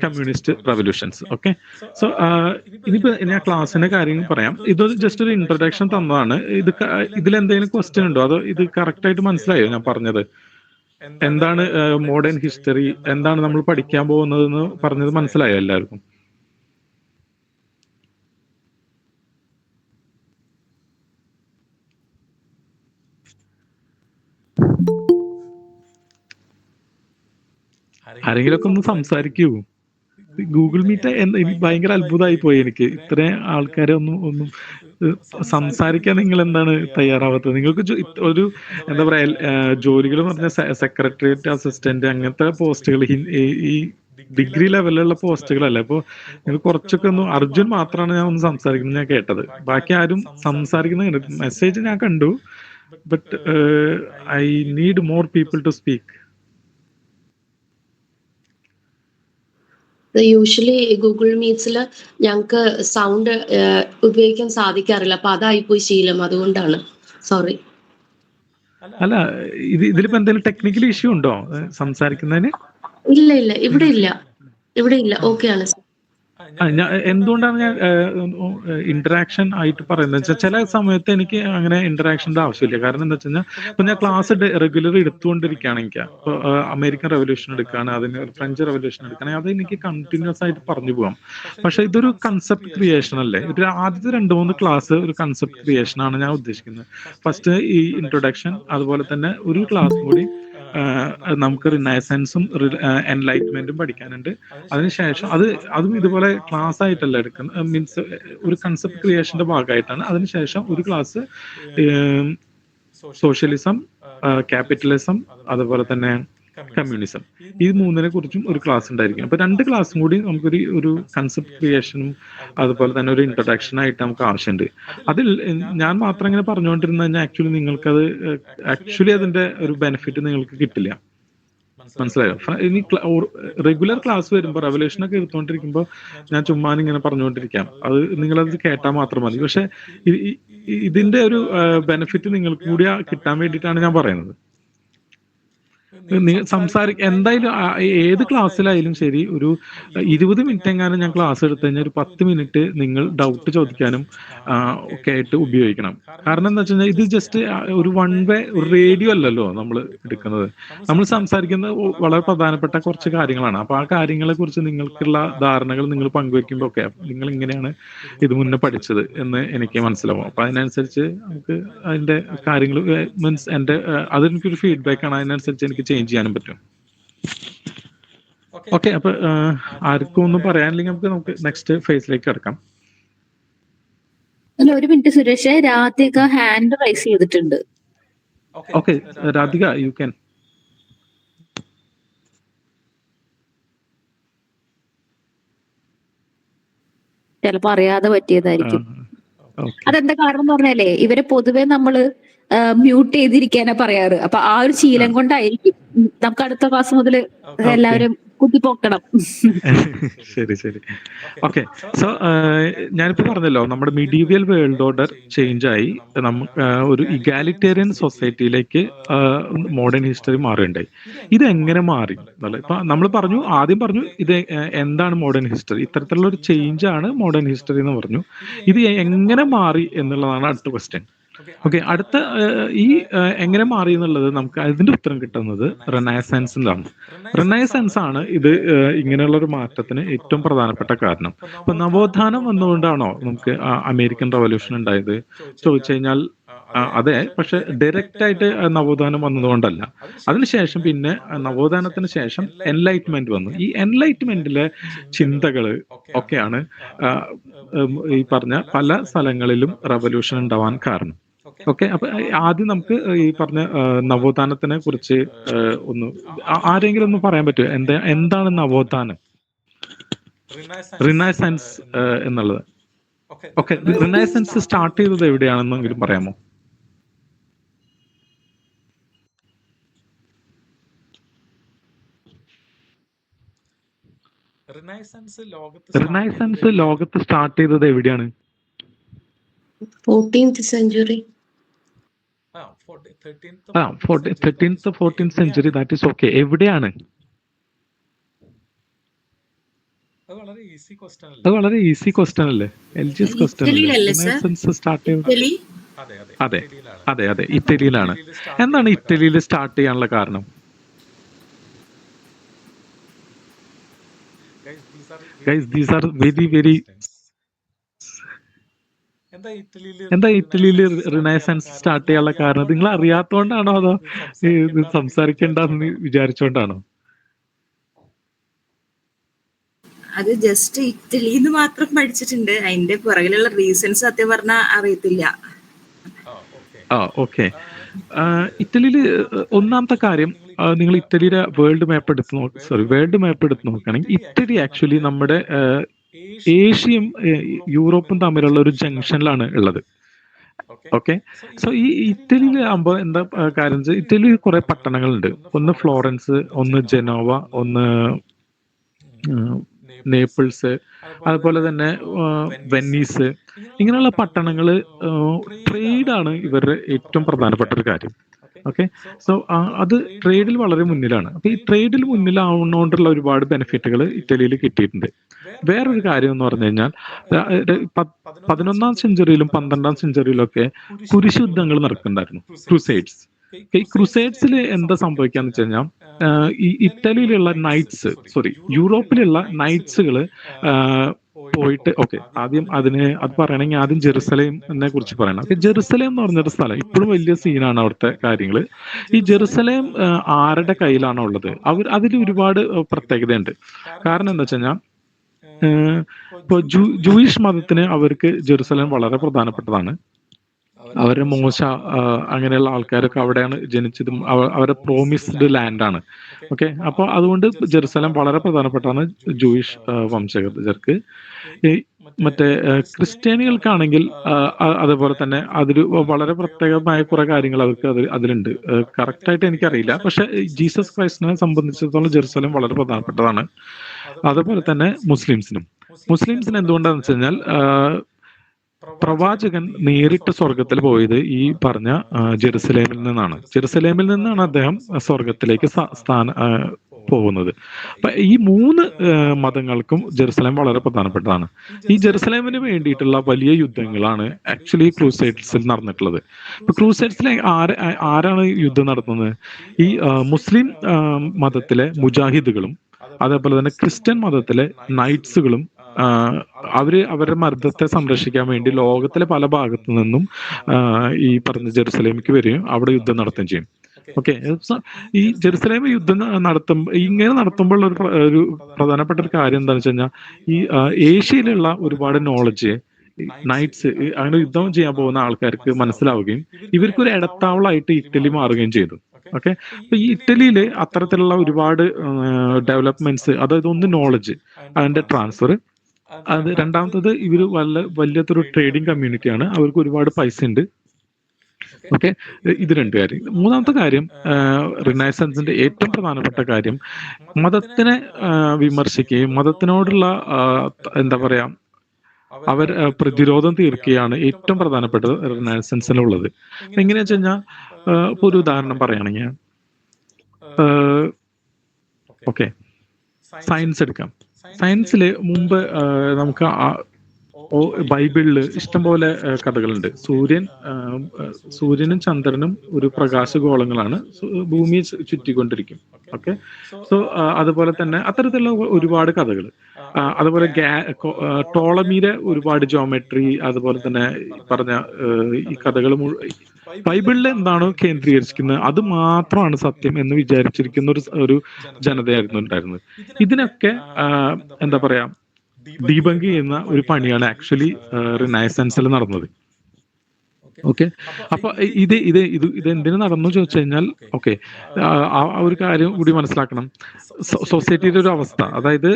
കമ്മ്യൂണിസ്റ്റ് റവല്യൂഷൻസ്. ഓക്കെ, സോ ഇനിയിപ്പോ ഞാൻ ക്ലാസ്സിന്റെ കാര്യം പറയാം. ഇത് ജസ്റ്റ് ഒരു ഇൻട്രൊഡക്ഷൻ തന്നതാണ്. ഇതിലെന്തെങ്കിലും ക്വസ്റ്റ്യൻ ഉണ്ടോ? അതോ ഇത് കറക്റ്റ് ആയിട്ട് മനസ്സിലായോ ഞാൻ പറഞ്ഞത്? എന്താണ് മോഡേൺ ഹിസ്റ്ററി, എന്താണ് നമ്മൾ പഠിക്കാൻ പോകുന്നതെന്ന് പറഞ്ഞത് മനസ്സിലായോ എല്ലാവർക്കും? ആരെങ്കിലുമൊക്കെ ഒന്ന് സംസാരിക്കൂ. ഗൂഗിൾ മീറ്റ് എനിക്ക് ഭയങ്കര അത്ഭുതമായി പോയി. എനിക്ക് ഇത്രയും ആൾക്കാരെ ഒന്നും സംസാരിക്കാൻ നിങ്ങൾ എന്താണ് തയ്യാറാവാത്തത്? നിങ്ങൾക്ക് ഒരു എന്താ പറയാ ജോലികൾ എന്ന് പറഞ്ഞാൽ സെക്രട്ടേറിയറ്റ് അസിസ്റ്റന്റ് അങ്ങനത്തെ പോസ്റ്റുകൾ ഈ ഡിഗ്രി ലെവലിലുള്ള പോസ്റ്റുകളല്ലേ. അപ്പോൾ നിങ്ങൾ കുറച്ചൊക്കെ അർജുൻ മാത്രമാണ് ഞാൻ ഒന്ന് സംസാരിക്കുന്നത് ഞാൻ കേട്ടത്. ബാക്കി ആരും സംസാരിക്കുന്നത് മെസ്സേജ് ഞാൻ കണ്ടു. But I need more people to speak. Usually Google മീറ്റ്സിൽ ഞങ്ങൾക്ക് സൗണ്ട് ഉപയോഗിക്കാൻ സാധിക്കാറില്ല. അപ്പൊ അതായിപ്പോയി ശീലം, അതുകൊണ്ടാണ്. സോറി. അല്ല, ഇതിലിപ്പോ എന്തെങ്കിലും ടെക്നിക്കൽ ഇഷ്യൂ ഉണ്ടോ സംസാരിക്കുന്നതിന്? ഇല്ല, ഇവിടെ ഇല്ല. ഓക്കെ ആണ്. എന്തുകൊണ്ടാണ് ഞാൻ ഇന്ററാക്ഷൻ ആയിട്ട് പറയുന്നത്? ചില സമയത്ത് എനിക്ക് അങ്ങനെ ഇന്ററാക്ഷന്റെ ആവശ്യമില്ല. കാരണം എന്താ വെച്ച് കഴിഞ്ഞാൽ ഇപ്പൊ ഞാൻ ക്ലാസ് റെഗുലർ എടുത്തുകൊണ്ടിരിക്കുകയാണെങ്കിൽ ഇപ്പൊ അമേരിക്കൻ റവല്യൂഷൻ എടുക്കുകയാണ്, അതിന് ഫ്രഞ്ച് റവല്യൂഷൻ എടുക്കുകയാണെങ്കിൽ അത് എനിക്ക് കണ്ടിന്യൂസ് ആയിട്ട് പറഞ്ഞു പോകാം. പക്ഷെ ഇതൊരു കൺസെപ്റ്റ് ക്രിയേഷൻ അല്ലേ. ഒരു ആദ്യത്തെ 2-3 ക്ലാസ് ഒരു കൺസെപ്റ്റ് ക്രിയേഷൻ ആണ് ഞാൻ ഉദ്ദേശിക്കുന്നത്. ഫസ്റ്റ് ഈ ഇൻട്രൊഡക്ഷൻ, അതുപോലെ തന്നെ ഒരു ക്ലാസ് കൂടി നമുക്ക് റിനൈസൻസും എൻലൈറ്റ്മെന്റും പഠിക്കാനുണ്ട്. അതിനുശേഷം അതും ഇതുപോലെ ക്ലാസ് ആയിട്ടല്ല എടുക്കുന്നത്, മീൻസ് ഒരു കൺസെപ്റ്റ് ക്രിയേഷന്റെ ഭാഗമായിട്ടാണ്. അതിനുശേഷം ഒരു ക്ലാസ് സോഷ്യലിസം, ക്യാപിറ്റലിസം, അതുപോലെ തന്നെ കമ്മ്യൂണിസം, ഈ 3 കുറിച്ചും ഒരു ക്ലാസ് ഉണ്ടായിരിക്കും. അപ്പൊ 2 ക്ലാസ്സും കൂടി നമുക്കൊരു കൺസെപ്റ്റ് ക്രിയേഷനും അതുപോലെ തന്നെ ഒരു ഇൻട്രൊഡക്ഷൻ ആയിട്ട് നമുക്ക് ആവശ്യമുണ്ട്. അതിൽ ഞാൻ മാത്രം ഇങ്ങനെ പറഞ്ഞുകൊണ്ടിരുന്ന കഴിഞ്ഞാൽ ആക്ച്വലി അതിന്റെ ഒരു ബെനിഫിറ്റ് നിങ്ങൾക്ക് കിട്ടില്ല. മനസ്സിലായോ? ഇനി റെഗുലർ ക്ലാസ് വരുമ്പോൾ റെവല്യൂഷനൊക്കെ എടുത്തുകൊണ്ടിരിക്കുമ്പോൾ ഞാൻ ചുമ്മാ ഇങ്ങനെ പറഞ്ഞുകൊണ്ടിരിക്കാം. അത് നിങ്ങളത് കേട്ടാൽ മാത്രം മതി. പക്ഷെ ഇതിന്റെ ഒരു ബെനിഫിറ്റ് നിങ്ങൾക്ക് കൂടി കിട്ടാൻ വേണ്ടിയിട്ടാണ് ഞാൻ പറയുന്നത്. എന്തായാലും ഏത് ക്ലാസ്സിലായാലും ശരി ഒരു 20 മിനിറ്റ് എങ്ങാനും ഞാൻ ക്ലാസ് എടുത്തു കഴിഞ്ഞാൽ ഒരു 10 മിനിറ്റ് നിങ്ങൾ ഡൗട്ട് ചോദിക്കാനും ഒക്കെ ആയിട്ട് ഉപയോഗിക്കണം. കാരണം എന്താ വെച്ച് കഴിഞ്ഞാൽ ഇത് ജസ്റ്റ് ഒരു വൺ വേ റേഡിയോ അല്ലല്ലോ നമ്മൾ എടുക്കുന്നത്. നമ്മൾ സംസാരിക്കുന്നത് വളരെ പ്രധാനപ്പെട്ട കുറച്ച് കാര്യങ്ങളാണ്. അപ്പൊ ആ കാര്യങ്ങളെ കുറിച്ച് നിങ്ങൾക്കുള്ള ധാരണകൾ നിങ്ങൾ പങ്കുവെക്കുമ്പോൾ ഒക്കെ നിങ്ങൾ ഇങ്ങനെയാണ് ഇത് മുന്നേ പഠിച്ചത് എന്ന് എനിക്ക് മനസ്സിലാവും. അപ്പൊ അതിനനുസരിച്ച് നമുക്ക് അതിന്റെ കാര്യങ്ങൾ മീൻസ് എന്റെ അതെനിക്കൊരു ഫീഡ്ബാക്ക് ആണ്. അതിനനുസരിച്ച് എനിക്ക് ചേഞ്ച് ചെയ്യാനും പറ്റും. ഓക്കെ, അപ്പൊ ആർക്കും ഒന്നും പറയാനില്ലെങ്കിൽ നമുക്ക് നെക്സ്റ്റ് ഫേസിലേക്ക് കിടക്കാം. അല്ല, ഒരു minute Suresh, Radhika hand raise ചെയ്തിട്ടുണ്ട്. Okay Radhika, you can. ചിലപ്പോ അറിയാതെ പറ്റിയതായിരിക്കും. അതെന്താ കാരണം എന്ന് പറഞ്ഞാലേ ഇവരെ പൊതുവെ നമ്മള് മ്യൂട്ട് ചെയ്തിരിക്കാനാ പറയാറ്. അപ്പൊ ആ ഒരു ശീലം കൊണ്ടായിരിക്കും. നമുക്ക് അടുത്ത ക്ലാസ് മുതൽ എല്ലാവരും കുത്തിപ്പോക്കണം. ശരി ശരി. ഓക്കെ, സോ ഞാനിപ്പോ പറഞ്ഞല്ലോ നമ്മുടെ മിഡീവിയൽ വേൾഡ് ഓർഡർ ചേഞ്ച് ആയി നമുക്ക് ഒരു ഇഗാലിറ്റേറിയൻ സൊസൈറ്റിയിലേക്ക് മോഡേൺ ഹിസ്റ്ററി മാറുകയുണ്ടായി. ഇത് എങ്ങനെ മാറി? ഇപ്പൊ നമ്മൾ ആദ്യം പറഞ്ഞു ഇത് എന്താണ് മോഡേൺ ഹിസ്റ്ററി, ഇത്തരത്തിലുള്ള ഒരു ചേഞ്ച് ആണ് മോഡേൺ ഹിസ്റ്ററി എന്ന് പറഞ്ഞു. ഇത് എങ്ങനെ മാറി എന്നുള്ളതാണ് അടുത്ത ക്വസ്റ്റ്യൻ. ഓക്കെ, അടുത്ത ഈ എങ്ങനെ മാറി എന്നുള്ളത് നമുക്ക് അതിന്റെ ഉത്തരം കിട്ടുന്നത് റെനൈസൻസിലാണ്. റെനൈസൻസ് ആണ് ഇത് ഇങ്ങനെയുള്ള ഒരു മാറ്റത്തിന് ഏറ്റവും പ്രധാനപ്പെട്ട കാരണം. ഇപ്പൊ നവോത്ഥാനം വന്നുകൊണ്ടാണോ നമുക്ക് അമേരിക്കൻ റവല്യൂഷൻ ഉണ്ടായത് ചോദിച്ചു കഴിഞ്ഞാൽ അതെ, പക്ഷെ ഡയറക്റ്റ് ആയിട്ട് നവോത്ഥാനം വന്നതുകൊണ്ടല്ല. അതിനുശേഷം പിന്നെ നവോത്ഥാനത്തിന് ശേഷം എൻലൈറ്റ്മെന്റ് വന്നു. ഈ എൻലൈറ്റ്മെന്റിലെ ചിന്തകള് ഒക്കെയാണ് ഈ പറഞ്ഞ പല സ്ഥലങ്ങളിലും റവല്യൂഷൻ ഉണ്ടാവാൻ കാരണം. ഓക്കെ, അപ്പൊ ആദ്യം നമുക്ക് ഈ പറഞ്ഞ നവോത്ഥാനത്തിനെ കുറിച്ച് ഒന്ന് ആരെങ്കിലും ഒന്ന് പറയാൻ പറ്റുമോ? എന്താണ് നവോത്ഥാനം, റിനൈസൻസ് എന്നുള്ളത്? ഓക്കെ, റിനൈസൻസ് സ്റ്റാർട്ട് ചെയ്തത് എവിടെയാണെന്നെങ്കിലും പറയാമോ? റിനൈസൻസ് ലോകത്ത് സ്റ്റാർട്ട് ചെയ്തത് എവിടെയാണ്? 14th century. 13th 14th century. That is okay. എവിടെയാണ്? അത് വളരെ ഈസി ക്വസ്റ്റ്യൻ അല്ലേ? LGS ക്വസ്റ്റ്യൻ അല്ലേ? റിനൈസൻസ് സ്റ്റാർട്ട് ചെയ്തത്? അതെ അതെ അതെ, ഇറ്റലിയിലാണ്. എന്താണ് ഇറ്റലിയിൽ സ്റ്റാർട്ട് ചെയ്യാനുള്ള കാരണം? Guys, these are very എന്താ ഇറ്റലിയിൽ റിനൈസൻസ് സ്റ്റാർട്ട് ചെയ്യാനുള്ള കാരണം? നിങ്ങൾ അറിയാത്തോണ്ടാണോ അതോ ഇത് സംസാരിക്കേണ്ടെന്ന് വിചാരിച്ചോണ്ടാണോ? അത് ജസ്റ്റ് ഇറ്റലിന്ന് മാത്രം പഠിച്ചിട്ടുണ്ട്. അതിന്റെ പുറകിലുള്ള റീസൺസ് സത്യം പറഞ്ഞാ അറിയത്തില്ല. ഓക്കെ, ഇറ്റലിയിൽ ഒന്നാമത്തെ കാര്യം, നിങ്ങൾ ഇറ്റലിയുടെ വേൾഡ് മാപ്പ് എടുത്ത് നോക്കുകയാണെങ്കിൽ ഇറ്റലി ആക്ച്വലി നമ്മുടെ ഏഷ്യയും യൂറോപ്പും തമ്മിലുള്ള ഒരു ജംഗ്ഷനിലാണ് ഉള്ളത്. ഓക്കെ, സോ ഈ ഇറ്റലിയിൽ ആകുമ്പോൾ എന്താ കാര്യം വെച്ചാൽ ഇറ്റലിയിൽ കുറെ പട്ടണങ്ങളുണ്ട്. ഒന്ന് ഫ്ലോറൻസ്, ഒന്ന് ജനോവ, ഒന്ന് നേപ്പിൾസ്, അതുപോലെ തന്നെ വെന്നീസ്. ഇങ്ങനെയുള്ള പട്ടണങ്ങള് ട്രേഡാണ് ഇവരുടെ ഏറ്റവും പ്രധാനപ്പെട്ട ഒരു കാര്യം. ഓക്കെ, സോ അത് ട്രേഡിൽ വളരെ മുന്നിലാണ്. അപ്പൊ ഈ ട്രേഡിൽ മുന്നിലാവുന്നതുകൊണ്ടുള്ള ഒരുപാട് ബെനിഫിറ്റുകൾ ഇറ്റലിയിൽ കിട്ടിയിട്ടുണ്ട്. വേറൊരു കാര്യം എന്ന് പറഞ്ഞു കഴിഞ്ഞാൽ 11ാം സെഞ്ചുറിയിലും 12ാം സെഞ്ചുറിയിലും ഒക്കെ കുരിശുദ്ധങ്ങൾ നടക്കുന്നുണ്ടായിരുന്നു, ക്രൂസൈഡ്സ്. ഈ ക്രൂസൈഡ്സിൽ എന്താ സംഭവിക്കാന്ന് വെച്ച് കഴിഞ്ഞാൽ ഈ ഇറ്റലിയിലുള്ള യൂറോപ്പിലുള്ള നൈറ്റ്സുകള് പോയിട്ട് ആദ്യം അത് പറയണമെങ്കിൽ ആദ്യം ജെറുസലേമിനെ കുറിച്ച് പറയണം. ജെറുസലേം എന്ന് പറഞ്ഞൊരു സ്ഥലം ഇപ്പോഴും വലിയ സീനാണ് അവിടുത്തെ കാര്യങ്ങള്. ഈ ജെറുസലേം ആരുടെ കയ്യിലാണോ ഉള്ളത് അതിൽ ഒരുപാട് പ്രത്യേകതയുണ്ട്. കാരണം എന്താ വെച്ച് കഴിഞ്ഞാൽ ഇപ്പൊ ജൂയിഷ് മതത്തിന് അവർക്ക് ജെറുസലേം വളരെ പ്രധാനപ്പെട്ടതാണ്. അവരുടെ അങ്ങനെയുള്ള ആൾക്കാരൊക്കെ അവിടെയാണ് ജനിച്ചതും അവരുടെ പ്രോമിസ്ഡ് ലാൻഡാണ്. ഓക്കെ, അപ്പോൾ അതുകൊണ്ട് ജെറുസലേം വളരെ പ്രധാനപ്പെട്ടതാണ് ജൂയിഷ് വംശജർക്ക്. മറ്റേ ക്രിസ്ത്യാനികൾക്കാണെങ്കിൽ അതേപോലെ തന്നെ അതിൽ വളരെ പ്രത്യേകമായ കുറെ കാര്യങ്ങൾ അവർക്ക് അതിലുണ്ട്. കറക്റ്റായിട്ട് എനിക്കറിയില്ല, പക്ഷെ ജീസസ് ക്രൈസ്റ്റിനെ സംബന്ധിച്ചിടത്തോളം ജെറുസലേം വളരെ പ്രധാനപ്പെട്ടതാണ്. അതുപോലെ തന്നെ മുസ്ലിംസിന് എന്തുകൊണ്ടാന്ന് വെച്ച് കഴിഞ്ഞാൽ പ്രവാചകൻ നേരിട്ട് സ്വർഗത്തിൽ പോയത് ഈ പറഞ്ഞ ജെറുസലേമിൽ നിന്നാണ്. ജെറുസലേമിൽ നിന്നാണ് അദ്ദേഹം സ്വർഗത്തിലേക്ക് പോകുന്നത്. അപ്പൊ ഈ 3 മതങ്ങൾക്കും ജെറുസലേം വളരെ പ്രധാനപ്പെട്ടതാണ്. ഈ ജെറുസലേമിന് വേണ്ടിയിട്ടുള്ള വലിയ യുദ്ധങ്ങളാണ് ആക്ച്വലി ക്രൂസൈഡ്സിൽ നടന്നിട്ടുള്ളത്. ഇപ്പൊ ക്രൂസൈഡ്സിൽ ആരാണ് യുദ്ധം നടത്തുന്നത്? ഈ മുസ്ലിം മതത്തിലെ മുജാഹിദുകളും അതേപോലെ തന്നെ ക്രിസ്ത്യൻ മതത്തിലെ നൈറ്റ്സുകളും അവരുടെ മർദ്ദത്തെ സംരക്ഷിക്കാൻ വേണ്ടി ലോകത്തിലെ പല ഭാഗത്തു നിന്നും ഈ പറഞ്ഞ ജെറുസലേമിലേക്ക് വരികയും അവിടെ യുദ്ധം നടത്തുകയും ചെയ്യും. ഓക്കെ, ഈ ജെറുസലേം യുദ്ധം നടത്തുമ്പോൾ ഒരു പ്രധാനപ്പെട്ട ഒരു കാര്യം എന്താണെന്ന് വെച്ച് കഴിഞ്ഞാൽ, ഈ ഏഷ്യയിലുള്ള ഒരുപാട് നോളജ് നൈറ്റ്സ് അങ്ങനെ യുദ്ധം ചെയ്യാൻ പോകുന്ന ആൾക്കാർക്ക് മനസ്സിലാവുകയും ഇവർക്കൊരു ഇടത്താവളമായിട്ട് ഇറ്റലി മാറുകയും ചെയ്തു. ഓക്കെ, അപ്പൊ ഈ ഇറ്റലിയില് അത്തരത്തിലുള്ള ഒരുപാട് ഡെവലപ്മെന്റ്സ്, അതായത് ഒന്ന് നോളജ് അതിന്റെ ട്രാൻസ്ഫർ, അത് രണ്ടാമത്തത് ഇവര് വലിയൊരു ട്രേഡിംഗ് കമ്മ്യൂണിറ്റിയാണ്, അവർക്ക് ഒരുപാട് പൈസ ഉണ്ട്. ഓക്കെ, ഇത് 2 കാര്യം. മൂന്നാമത്തെ കാര്യം, റിനൈസൻസിന്റെ ഏറ്റവും പ്രധാനപ്പെട്ട കാര്യം മതത്തിനെ വിമർശിക്കുകയും മതത്തിനോടുള്ള എന്താ പറയാ അവർ പ്രതിരോധം തീർക്കുകയാണ് ഏറ്റവും പ്രധാനപ്പെട്ടത് റിനൈസൻസിലുള്ളത്. എങ്ങനെയാ വെച്ച് കഴിഞ്ഞാൽ, ഇപ്പൊ ഒരു ഉദാഹരണം പറയുകയാണെങ്കിൽ, ഓക്കെ, സയൻസ് എടുക്കാം. സയൻസിൽ മുമ്പ് നമുക്ക് ബൈബിളില് ഇഷ്ടംപോലെ കഥകളുണ്ട്. സൂര്യനും ചന്ദ്രനും ഒരു പ്രകാശഗോളങ്ങളാണ്, ഭൂമിയെ ചുറ്റിക്കൊണ്ടിരിക്കും. ഓക്കെ, സോ അതുപോലെ തന്നെ അത്തരത്തിലുള്ള ഒരുപാട് കഥകൾ. അതുപോലെ ടോളമിയുടെ ഒരുപാട് ജോമെട്രി, അതുപോലെ തന്നെ പറഞ്ഞ ഈ കഥകൾ ബൈബിളിൽ എന്താണോ കേന്ദ്രീകരിച്ചിരിക്കുന്നത് അത് മാത്രമാണ് സത്യം എന്ന് വിചാരിച്ചിരിക്കുന്ന ഒരു ജനതയായിരുന്നു ഉണ്ടായിരുന്നത്. ഇതിനൊക്കെ എന്താ പറയാ ഡീബങ്ക് ചെയ്യുന്ന ഒരു പണിയാണ് ആക്ച്വലി റിനൈസൻസിൽ നടന്നത്. ഓക്കെ, അപ്പൊ ഇത് എന്തിനു നടന്നു ചോദിച്ചു കഴിഞ്ഞാൽ, ഓക്കെ, ആ ഒരു കാര്യം കൂടി മനസ്സിലാക്കണം. സൊസൈറ്റിയുടെ ഒരു അവസ്ഥ, അതായത്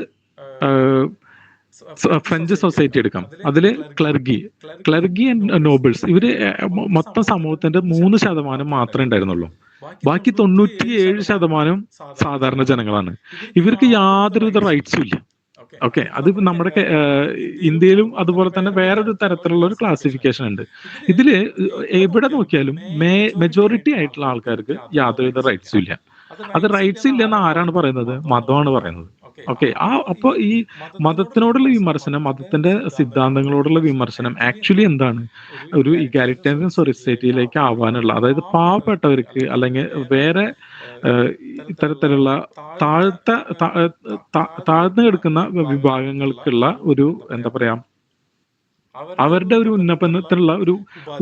ഫ്രഞ്ച് സൊസൈറ്റി എടുക്കാം. അതില് ക്ലർഗി ആൻഡ് നോബിൾസ്, ഇവര് മൊത്തം സമൂഹത്തിന്റെ 3% മാത്രമേ ഉണ്ടായിരുന്നുള്ളൂ. ബാക്കി 97% സാധാരണ ജനങ്ങളാണ്. ഇവർക്ക് യാതൊരുവിധ റൈറ്റ്സും ഇല്ല. ഓക്കെ, അത് നമ്മുടെ ഇന്ത്യയിലും അതുപോലെ തന്നെ വേറൊരു തരത്തിലുള്ള ഒരു ക്ലാസിഫിക്കേഷൻ ഉണ്ട്. ഇതില് എവിടെ നോക്കിയാലും മെജോറിറ്റി ആയിട്ടുള്ള ആൾക്കാർക്ക് യാതൊരുവിധ റൈറ്റ്സും ഇല്ല. അത് റൈറ്റ്സ് ഇല്ലെന്ന് ആരാണ് പറയുന്നത്? മതമാണ് പറയുന്നത്. ഓക്കെ, അപ്പൊ ഈ മതത്തിനോടുള്ള വിമർശനം, മതത്തിന്റെ സിദ്ധാന്തങ്ങളോടുള്ള വിമർശനം ആക്ച്വലി എന്താണ്? ഒരു ഇഗാലിറ്റേറിയൻ സൊസൈറ്റിയിലേക്ക് ആവാനുള്ള, അതായത് പാവപ്പെട്ടവർക്ക് അല്ലെങ്കിൽ വേറെ ഇത്തരത്തിലുള്ള താഴ്ന്നു കിടക്കുന്ന വിഭാഗങ്ങൾക്കുള്ള ഒരു എന്താ പറയാ അവരുടെ ഒരു ഉന്നമനത്തിനുള്ള ഒരു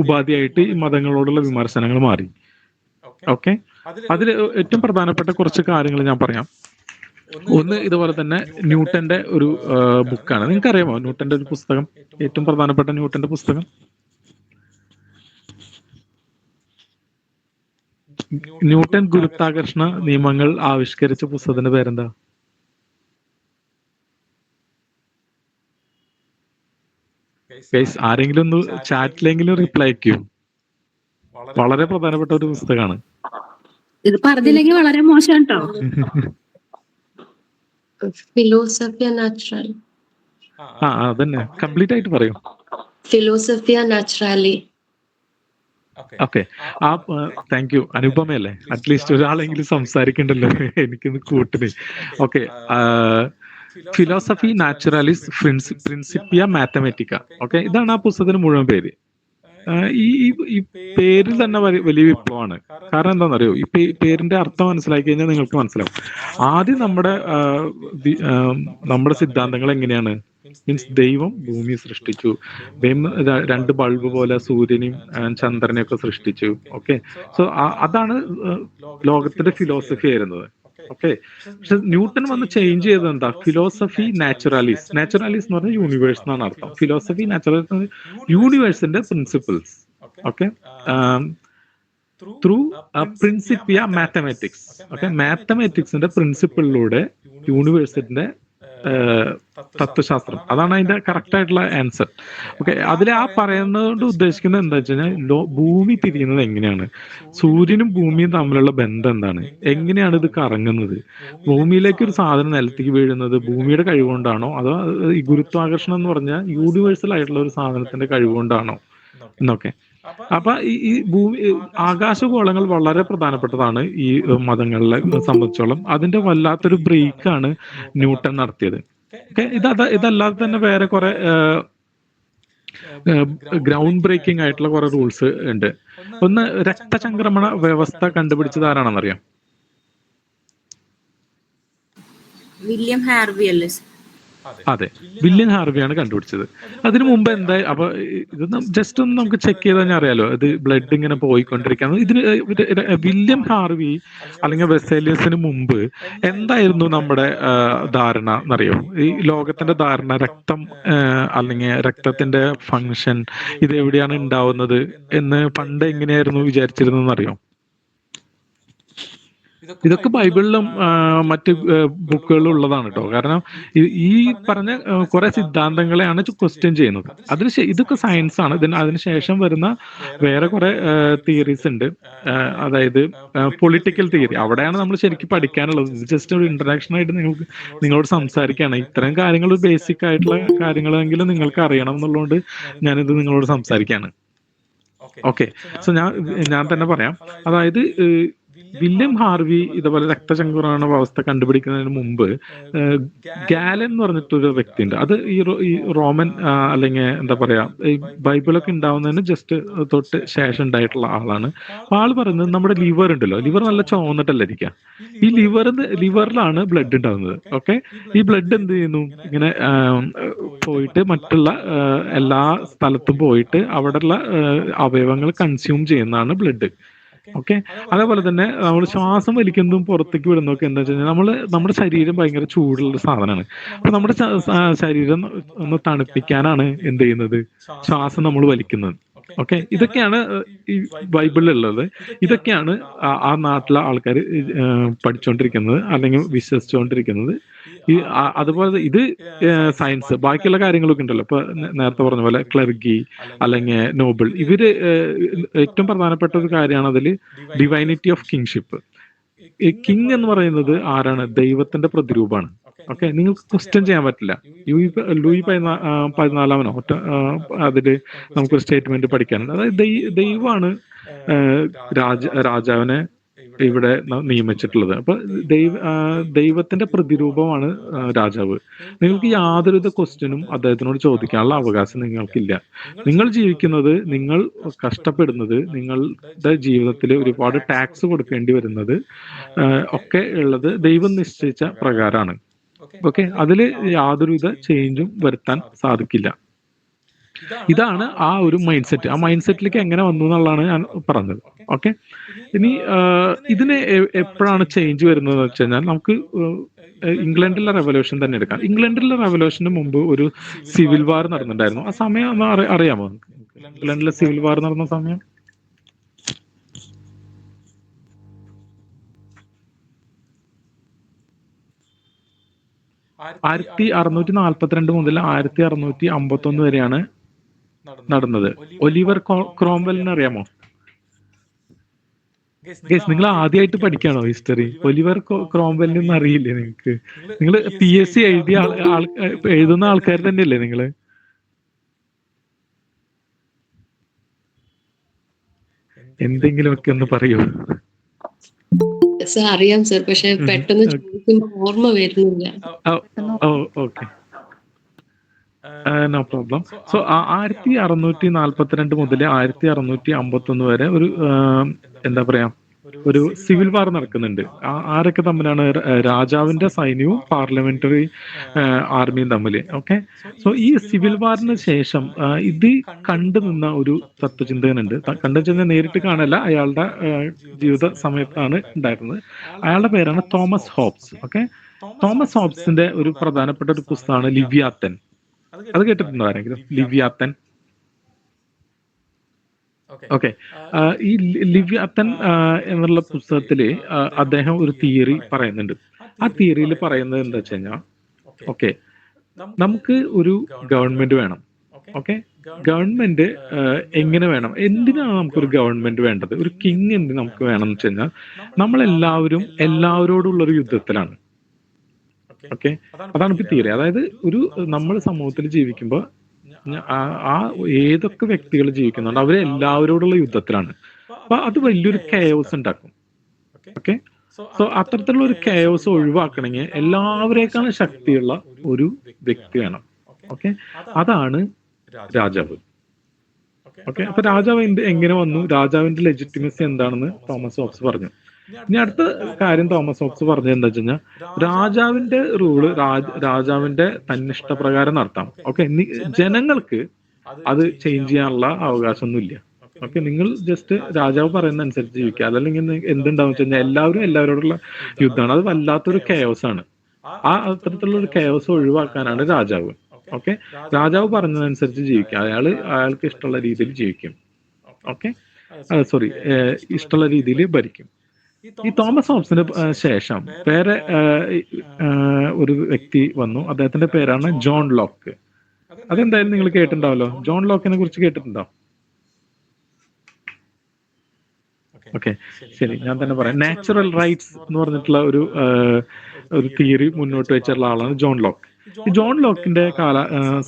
ഉപാധിയായിട്ട് ഈ മതങ്ങളോടുള്ള വിമർശനങ്ങൾ മാറി. ഓക്കെ, അതിൽ ഏറ്റവും പ്രധാനപ്പെട്ട കുറച്ച് കാര്യങ്ങൾ ഞാൻ പറയാം. ഒന്ന്, ഇതുപോലെ തന്നെ ന്യൂട്ടന്റെ ഒരു ബുക്കാണ്. നിങ്ങൾക്ക് അറിയാമോ ന്യൂട്ടന്റെ ഒരു പുസ്തകം, ഏറ്റവും പ്രധാനപ്പെട്ട ന്യൂട്ടന്റെ പുസ്തകം? ന്യൂട്ടൻ ഗുരുത്വാകർഷണ നിയമങ്ങൾ ആവിഷ്കരിച്ച പുസ്തകത്തിന്റെ പേരെന്താ? ആരെങ്കിലും ഒന്ന് ചാറ്റിലെങ്കിലും റിപ്ലൈ അയക്കൂ. വളരെ പ്രധാനപ്പെട്ട ഒരു പുസ്തകമാണ്. ഇത് പറഞ്ഞില്ലെങ്കിൽ വളരെ മോശം കേട്ടോ. ഫിലോസഫിയ നാച്ചുറൽ. അതന്നെ, കംപ്ലീറ്റ് ആയിട്ട് പറയൂ. Philosophiae Naturalis. Okay, thank you. അനുപമയല്ലേ? അറ്റ്ലീസ്റ്റ് ഒരാളെങ്കിലും സംസാരിക്കണ്ടല്ലോ എനിക്കൊന്ന് കൂട്ടിന്. Okay, Philosophiae Naturalis Principia Mathematica. Okay, ഇതാണ് ആ പുസ്തകത്തിന് മുഴുവൻ പേര്. ഈ പേരിൽ തന്നെ വലിയ വിപ്ലവമാണ്. കാരണം എന്താണെന്നറിയോ? ഈ പേരിന്റെ അർത്ഥം മനസ്സിലാക്കി കഴിഞ്ഞാൽ നിങ്ങൾക്ക് മനസ്സിലാവും. ആദ്യം നമ്മുടെ സിദ്ധാന്തങ്ങൾ എങ്ങനെയാണ്? മീൻസ് ദൈവം ഭൂമി സൃഷ്ടിച്ചു, ദൈവം 2 ബൾബ് പോലെ സൂര്യനെയും ചന്ദ്രനെയും ഒക്കെ സൃഷ്ടിച്ചു. ഓക്കെ, സോ അതാണ് ലോകത്തിന്റെ ഫിലോസഫി ആയിരുന്നത്. ഓക്കെ, പക്ഷെ ന്യൂട്ടൺ വന്ന് ചേഞ്ച് ചെയ്തത് എന്താ? ഫിലോസഫി നാച്ചുറാലിസ്. നാച്ചുറാലിസ് എന്ന് പറഞ്ഞാൽ യൂണിവേഴ്സ് എന്നാണ് അർത്ഥം. ഫിലോസഫി നാച്ചുറാലിസ് യൂണിവേഴ്സിന്റെ principles. Okay, through Principia mathematics. Okay, മാത്തമാറ്റിക്സിന്റെ പ്രിൻസിപ്പിളിലൂടെ യൂണിവേഴ്സിന്റെ തത്വശാസ്ത്രം. അതാണ് അതിന്റെ കറക്റ്റ് ആയിട്ടുള്ള ആൻസർ. ഓക്കെ, അതിൽ ആ പറയുന്നതുകൊണ്ട് ഉദ്ദേശിക്കുന്നത് എന്താ വെച്ച് കഴിഞ്ഞാൽ ഭൂമി തിരിയുന്നത് എങ്ങനെയാണ്, സൂര്യനും ഭൂമിയും തമ്മിലുള്ള ബന്ധം എന്താണ്, എങ്ങനെയാണ് ഇത് കറങ്ങുന്നത്, ഭൂമിയിലേക്ക് ഒരു സാധനം നിലത്തേക്ക് വീഴുന്നത് ഭൂമിയുടെ കഴിവുകൊണ്ടാണോ അതോ ഈ ഗുരുത്വാകർഷണം എന്ന് പറഞ്ഞാൽ യൂണിവേഴ്സൽ ആയിട്ടുള്ള ഒരു സാധനത്തിന്റെ കഴിവുകൊണ്ടാണോ എന്നൊക്കെ. അപ്പൊ ഈ ഭൂമി ആകാശഗോളങ്ങൾ വളരെ പ്രധാനപ്പെട്ടതാണ് ഈ മതങ്ങളെ സംബന്ധിച്ചോളം. അതിന്റെ വല്ലാത്തൊരു ബ്രേക്കാണ് ന്യൂട്ടൺ നടത്തിയത്. ഓക്കെ, ഇതല്ലാതെ തന്നെ വേറെ കുറെ ഗ്രൗണ്ട് ബ്രേക്കിംഗ് ആയിട്ടുള്ള കുറെ റൂൾസ് ഉണ്ട്. ഒന്ന്, രക്തചംക്രമണ വ്യവസ്ഥ കണ്ടുപിടിച്ചത് ആരാണെന്നറിയാം? വില്യം ഹാർവി അല്ലേ? അതെ, വില്യം ഹാർവിയാണ് കണ്ടുപിടിച്ചത്. അതിനു മുമ്പ് എന്താ, അപ്പൊ ഇത് ജസ്റ്റ് ഒന്ന് നമുക്ക് ചെക്ക് ചെയ്ത് കഴിഞ്ഞാൽ അറിയാലോ ഇത് ബ്ലഡ് ഇങ്ങനെ പോയിക്കൊണ്ടിരിക്കുകയാണ്. ഇതിന് വില്യം ഹാർവി അല്ലെങ്കിൽ വെസേലിയസിന് മുമ്പ് എന്തായിരുന്നു നമ്മുടെ ധാരണ എന്നറിയോ? ഈ ലോകത്തിന്റെ ധാരണ, രക്തം അല്ലെങ്കിൽ രക്തത്തിന്റെ ഫങ്ഷൻ ഇത് എവിടെയാണ് ഉണ്ടാവുന്നത് എന്ന് പണ്ട് എങ്ങനെയായിരുന്നു വിചാരിച്ചിരുന്നതെന്ന് അറിയോ? ഇതൊക്കെ ബൈബിളിലും മറ്റ് ബുക്കുകളിലും ഉള്ളതാണ് കേട്ടോ. കാരണം ഈ പറഞ്ഞ കുറെ സിദ്ധാന്തങ്ങളെയാണ് ക്വസ്റ്റ്യൻ ചെയ്യുന്നത്. ഇതൊക്കെ സയൻസ് ആണ്. അതിനുശേഷം വരുന്ന വേറെ കുറെ തിയറീസ് ഉണ്ട്. അതായത് പൊളിറ്റിക്കൽ തിയറി, അവിടെയാണ് നമ്മൾ ശരിക്കും പഠിക്കാനുള്ളത്. ഇത് ജസ്റ്റ് ഒരു ഇന്ററാക്ഷൻ ആയിട്ട് നിങ്ങളോട് സംസാരിക്കുകയാണ്. ഇത്തരം കാര്യങ്ങൾ ബേസിക് ആയിട്ടുള്ള കാര്യങ്ങളെങ്കിലും നിങ്ങൾക്ക് അറിയണം എന്നുള്ളതുകൊണ്ട് ഞാനിത് നിങ്ങളോട് സംസാരിക്കുകയാണ്. ഓക്കെ, സോ ഞാൻ തന്നെ പറയാം. അതായത് വില്യം ഹാർവി ഇതുപോലെ രക്തചംക്രമണ വ്യവസ്ഥ കണ്ടുപിടിക്കുന്നതിന് മുമ്പ് ഗാലൻ എന്ന് പറഞ്ഞിട്ടൊരു വ്യക്തിയുണ്ട്. അത് ഈ റോമൻ അല്ലെങ്കിൽ എന്താ പറയാ ഈ ബൈബിളൊക്കെ ഉണ്ടാവുന്നതിന് ജസ്റ്റ് തൊട്ട് ശേഷം ഉണ്ടായിട്ടുള്ള ആളാണ്. അപ്പൊ ആള് പറയുന്നത് നമ്മുടെ ലിവർ ഉണ്ടല്ലോ, ലിവർ നല്ല ചുവന്നിട്ടല്ല ഇരിക്കുക. ഈ ലിവറിലാണ് ബ്ലഡ് ഉണ്ടാകുന്നത്. ഓക്കെ, ഈ ബ്ലഡ് എന്ത് ചെയ്യുന്നു, ഇങ്ങനെ പോയിട്ട് മറ്റുള്ള എല്ലാ സ്ഥലത്തും പോയിട്ട് അവിടെയുള്ള അവയവങ്ങൾ കൺസ്യൂം ചെയ്യുന്നതാണ് ബ്ലഡ്. ഓക്കെ, അതേപോലെ തന്നെ നമ്മൾ ശ്വാസം വലിക്കുന്നതും പുറത്തേക്ക് വിടുന്നതൊക്കെ എന്താ വെച്ച് കഴിഞ്ഞാൽ നമ്മുടെ ശരീരം ഭയങ്കര ചൂടുള്ള സാധനമാണ്. അപ്പൊ നമ്മുടെ ശരീരം ഒന്ന് തണുപ്പിക്കാനാണ് എന്ത് ചെയ്യുന്നത്, ശ്വാസം നമ്മൾ വലിക്കുന്നത്. ഓക്കെ, ഇതൊക്കെയാണ് ഈ ബൈബിളിലുള്ളത്. ഇതൊക്കെയാണ് ആ നാട്ടിലെ ആൾക്കാർ പഠിച്ചുകൊണ്ടിരിക്കുന്നത് അല്ലെങ്കിൽ വിശ്വസിച്ചുകൊണ്ടിരിക്കുന്നത്. അതുപോലെ ഇത് സയൻസ്. ബാക്കിയുള്ള കാര്യങ്ങളൊക്കെ ഉണ്ടല്ലോ, ഇപ്പൊ നേരത്തെ പറഞ്ഞ പോലെ ക്ലർഗി അല്ലെങ്കിൽ നോബിൾ, ഇവര് ഏറ്റവും പ്രധാനപ്പെട്ട ഒരു കാര്യമാണ് അതിൽ ഡിവൈനിറ്റി ഓഫ് കിങ്ഷിപ്പ്. ഈ കിങ് എന്ന് പറയുന്നത് ആരാണ്? ദൈവത്തിന്റെ പ്രതിരൂപമാണ്. ഓക്കെ, നിങ്ങൾക്ക് ക്വസ്റ്റ്യൻ ചെയ്യാൻ പറ്റില്ല. ലൂയി 14 അതില് നമുക്കൊരു സ്റ്റേറ്റ്മെന്റ് പഠിക്കാനുണ്ട്. അതായത് ദൈവമാണ് രാജാവിനെ ഇവിടെ നിയമിച്ചിട്ടുള്ളത്. അപ്പൊ ദൈവത്തിന്റെ പ്രതിരൂപമാണ് രാജാവ്. നിങ്ങൾക്ക് യാതൊരുവിധ ക്വസ്റ്റ്യനും അദ്ദേഹത്തിനോട് ചോദിക്കാനുള്ള അവകാശം നിങ്ങൾക്കില്ല. നിങ്ങൾ ജീവിക്കുന്നത്, നിങ്ങൾ കഷ്ടപ്പെടുന്നത്, നിങ്ങളുടെ ജീവിതത്തിൽ ഒരുപാട് ടാക്സ് കൊടുക്കേണ്ടി വരുന്നത് ഒക്കെ ഉള്ളത് ദൈവം നിശ്ചയിച്ച പ്രകാരമാണ്. ഓക്കെ, അതില് യാതൊരുവിധ ചേഞ്ചും വരുത്താൻ സാധിക്കില്ല. ഇതാണ് ആ ഒരു മൈൻഡ് സെറ്റ്. ആ മൈൻഡ് സെറ്റിലേക്ക് എങ്ങനെ വന്നു എന്നുള്ളതാണ് ഞാൻ പറഞ്ഞത്. ഓക്കെ, ഇനി ഇതിന് എപ്പോഴാണ് ചേഞ്ച് വരുന്നത് വെച്ച് കഴിഞ്ഞാൽ നമുക്ക് ഇംഗ്ലണ്ടിലെ റെവല്യൂഷൻ തന്നെ എടുക്കാം. ഇംഗ്ലണ്ടിലെ റെവല്യൂഷന് മുമ്പ് ഒരു സിവിൽ വാർ നടന്നിട്ടുണ്ടായിരുന്നു. ആ സമയം ഒന്ന് അറിയാമോ? ഇംഗ്ലണ്ടിലെ സിവിൽ വാർ നടന്ന സമയം 1642 മുതൽ 1651 വരെയാണ് നടന്നത്. ഒലിവർ ക്രോംവെലിനെ അറിയാമോ? ഗൈസ്, നിങ്ങൾ ആദ്യമായിട്ട് പഠിക്കാണോ ഹിസ്റ്ററി? ഒലിവർ ക്രോംവെലിനൊന്നും അറിയില്ലേ നിങ്ങൾക്ക്? നിങ്ങൾ PSC എഴുതിയ എഴുതുന്ന ആൾക്കാർ തന്നെയല്ലേ നിങ്ങള്? എന്തെങ്കിലുമൊക്കെ ഒന്ന് പറയൂ. അറിയാം സർ, പക്ഷെ പെട്ടെന്ന് ചോദിക്കുമ്പോൾ ഓർമ്മ വരുന്നില്ല. Okay, no problem. സോ 1642 മുതൽ 1651 വരെ ഒരു എന്താ പറയാ ഒരു സിവിൽ വാർ നടക്കുന്നുണ്ട്. ആരൊക്കെ തമ്മിലാണ്? രാജാവിന്റെ സൈന്യവും പാർലമെന്ററി ആർമിയും തമ്മിൽ. ഓക്കെ, സോ ഈ സിവിൽ വാറിന് ശേഷം ഇത് കണ്ടു നിന്ന ഒരു തത്വചിന്തകനുണ്ട്. കണ്ടുവെച്ചാൽ നേരിട്ട് കാണല്ല, അയാളുടെ ജീവിത സമയത്താണ് ഉണ്ടായിരുന്നത്. അയാളുടെ പേരാണ് തോമസ് ഹോബ്സ്. ഓക്കെ, തോമസ് ഹോബ്സിന്റെ ഒരു പ്രധാനപ്പെട്ട ഒരു പുസ്തകമാണ് ലിവിയാത്തൻ. അത് കേട്ടിട്ടുണ്ടോ ആരെങ്കിലും? ലിവിയാത്തൻ. ഓക്കെ, ഈ ലിവിയാത്തൻ എന്നുള്ള പുസ്തകത്തില് അദ്ദേഹം ഒരു തിയറി പറയുന്നുണ്ട്. ആ തിയറിയിൽ പറയുന്നത് എന്താ വെച്ച് കഴിഞ്ഞാൽ, ഓക്കെ, നമുക്ക് ഒരു ഗവൺമെന്റ് വേണം. ഓക്കെ, ഗവൺമെന്റ് എങ്ങനെ വേണം, എന്തിനാണ് നമുക്കൊരു ഗവൺമെന്റ് വേണ്ടത്, ഒരു കിങ് എന്തിന് നമുക്ക് വേണം എന്ന് വെച്ച് കഴിഞ്ഞാൽ നമ്മളെല്ലാവരും എല്ലാവരോടുള്ളൊരു യുദ്ധത്തിലാണ്. ഓക്കെ, അതാണ് ഇപ്പൊ തിയറി. അതായത് ഒരു നമ്മൾ സമൂഹത്തിൽ ജീവിക്കുമ്പോൾ ആ ഏതൊക്കെ വ്യക്തികൾ ജീവിക്കുന്നുണ്ട് അവരെല്ലാവരോടുള്ള യുദ്ധത്തിലാണ്. അപ്പൊ അത് വലിയൊരു കെയോസ് ഉണ്ടാക്കും. ഓക്കെ, സോ അത്തരത്തിലുള്ള ഒരു കെയോസ് ഒഴിവാക്കണമെങ്കിൽ എല്ലാവരേക്കാളും ശക്തിയുള്ള ഒരു വ്യക്തി വേണം. ഓക്കെ, അതാണ് രാജാവ്. ഓക്കെ, അപ്പൊ രാജാവ് എങ്ങനെ വന്നു, രാജാവിന്റെ ലെജിറ്റിമസി എന്താണെന്ന് തോമസ് ഹോബ്സ് പറഞ്ഞു. ഇനി അടുത്ത കാര്യം തോമസ് ഹോബ്സ് പറഞ്ഞത് എന്താ വെച്ച് കഴിഞ്ഞാൽ രാജാവിന്റെ റൂള് രാജാവിന്റെ തന്നിഷ്ടപ്രകാരം നടത്താം. ഓക്കെ, ജനങ്ങൾക്ക് അത് ചേഞ്ച് ചെയ്യാനുള്ള അവകാശമൊന്നുമില്ല. ഓക്കെ, നിങ്ങൾ ജസ്റ്റ് രാജാവ് പറയുന്ന അനുസരിച്ച് ജീവിക്കുക. അതല്ലെങ്കിൽ എന്തുണ്ടാവും വെച്ച് കഴിഞ്ഞാൽ എല്ലാവരും എല്ലാവരോടുള്ള യുദ്ധമാണ്. അത് വല്ലാത്തൊരു കെയോസ് ആണ്. ആ അത്തരത്തിലുള്ള ഒരു കെയോസ് ഒഴിവാക്കാനാണ് രാജാവ്. ഓക്കെ, രാജാവ് പറഞ്ഞതനുസരിച്ച് ജീവിക്കുക, അയാൾക്ക് ഇഷ്ടമുള്ള രീതിയിൽ ജീവിക്കും. ഓക്കെ, സോറി, ഇഷ്ടമുള്ള രീതിയിൽ ഭരിക്കും. ഈ തോമസ് ഹോബ്സിന് ശേഷം വേറെ ഒരു വ്യക്തി വന്നു. അദ്ദേഹത്തിന്റെ പേരാണ് ജോൺ ലോക്ക്. അതെന്തായാലും നിങ്ങൾ കേട്ടിട്ടുണ്ടാവല്ലോ. ജോൺ ലോക്കിനെ കുറിച്ച് കേട്ടിട്ടുണ്ടോ? ഓക്കെ, ശരി, ഞാൻ തന്നെ പറയാം. നാച്ചുറൽ റൈറ്റ്സ് എന്ന് പറഞ്ഞിട്ടുള്ള ഒരു തിയറി മുന്നോട്ട് വെച്ചിട്ടുള്ള ആളാണ് ജോൺ ലോക്ക്. ഈ ജോൺ ലോക്കിന്റെ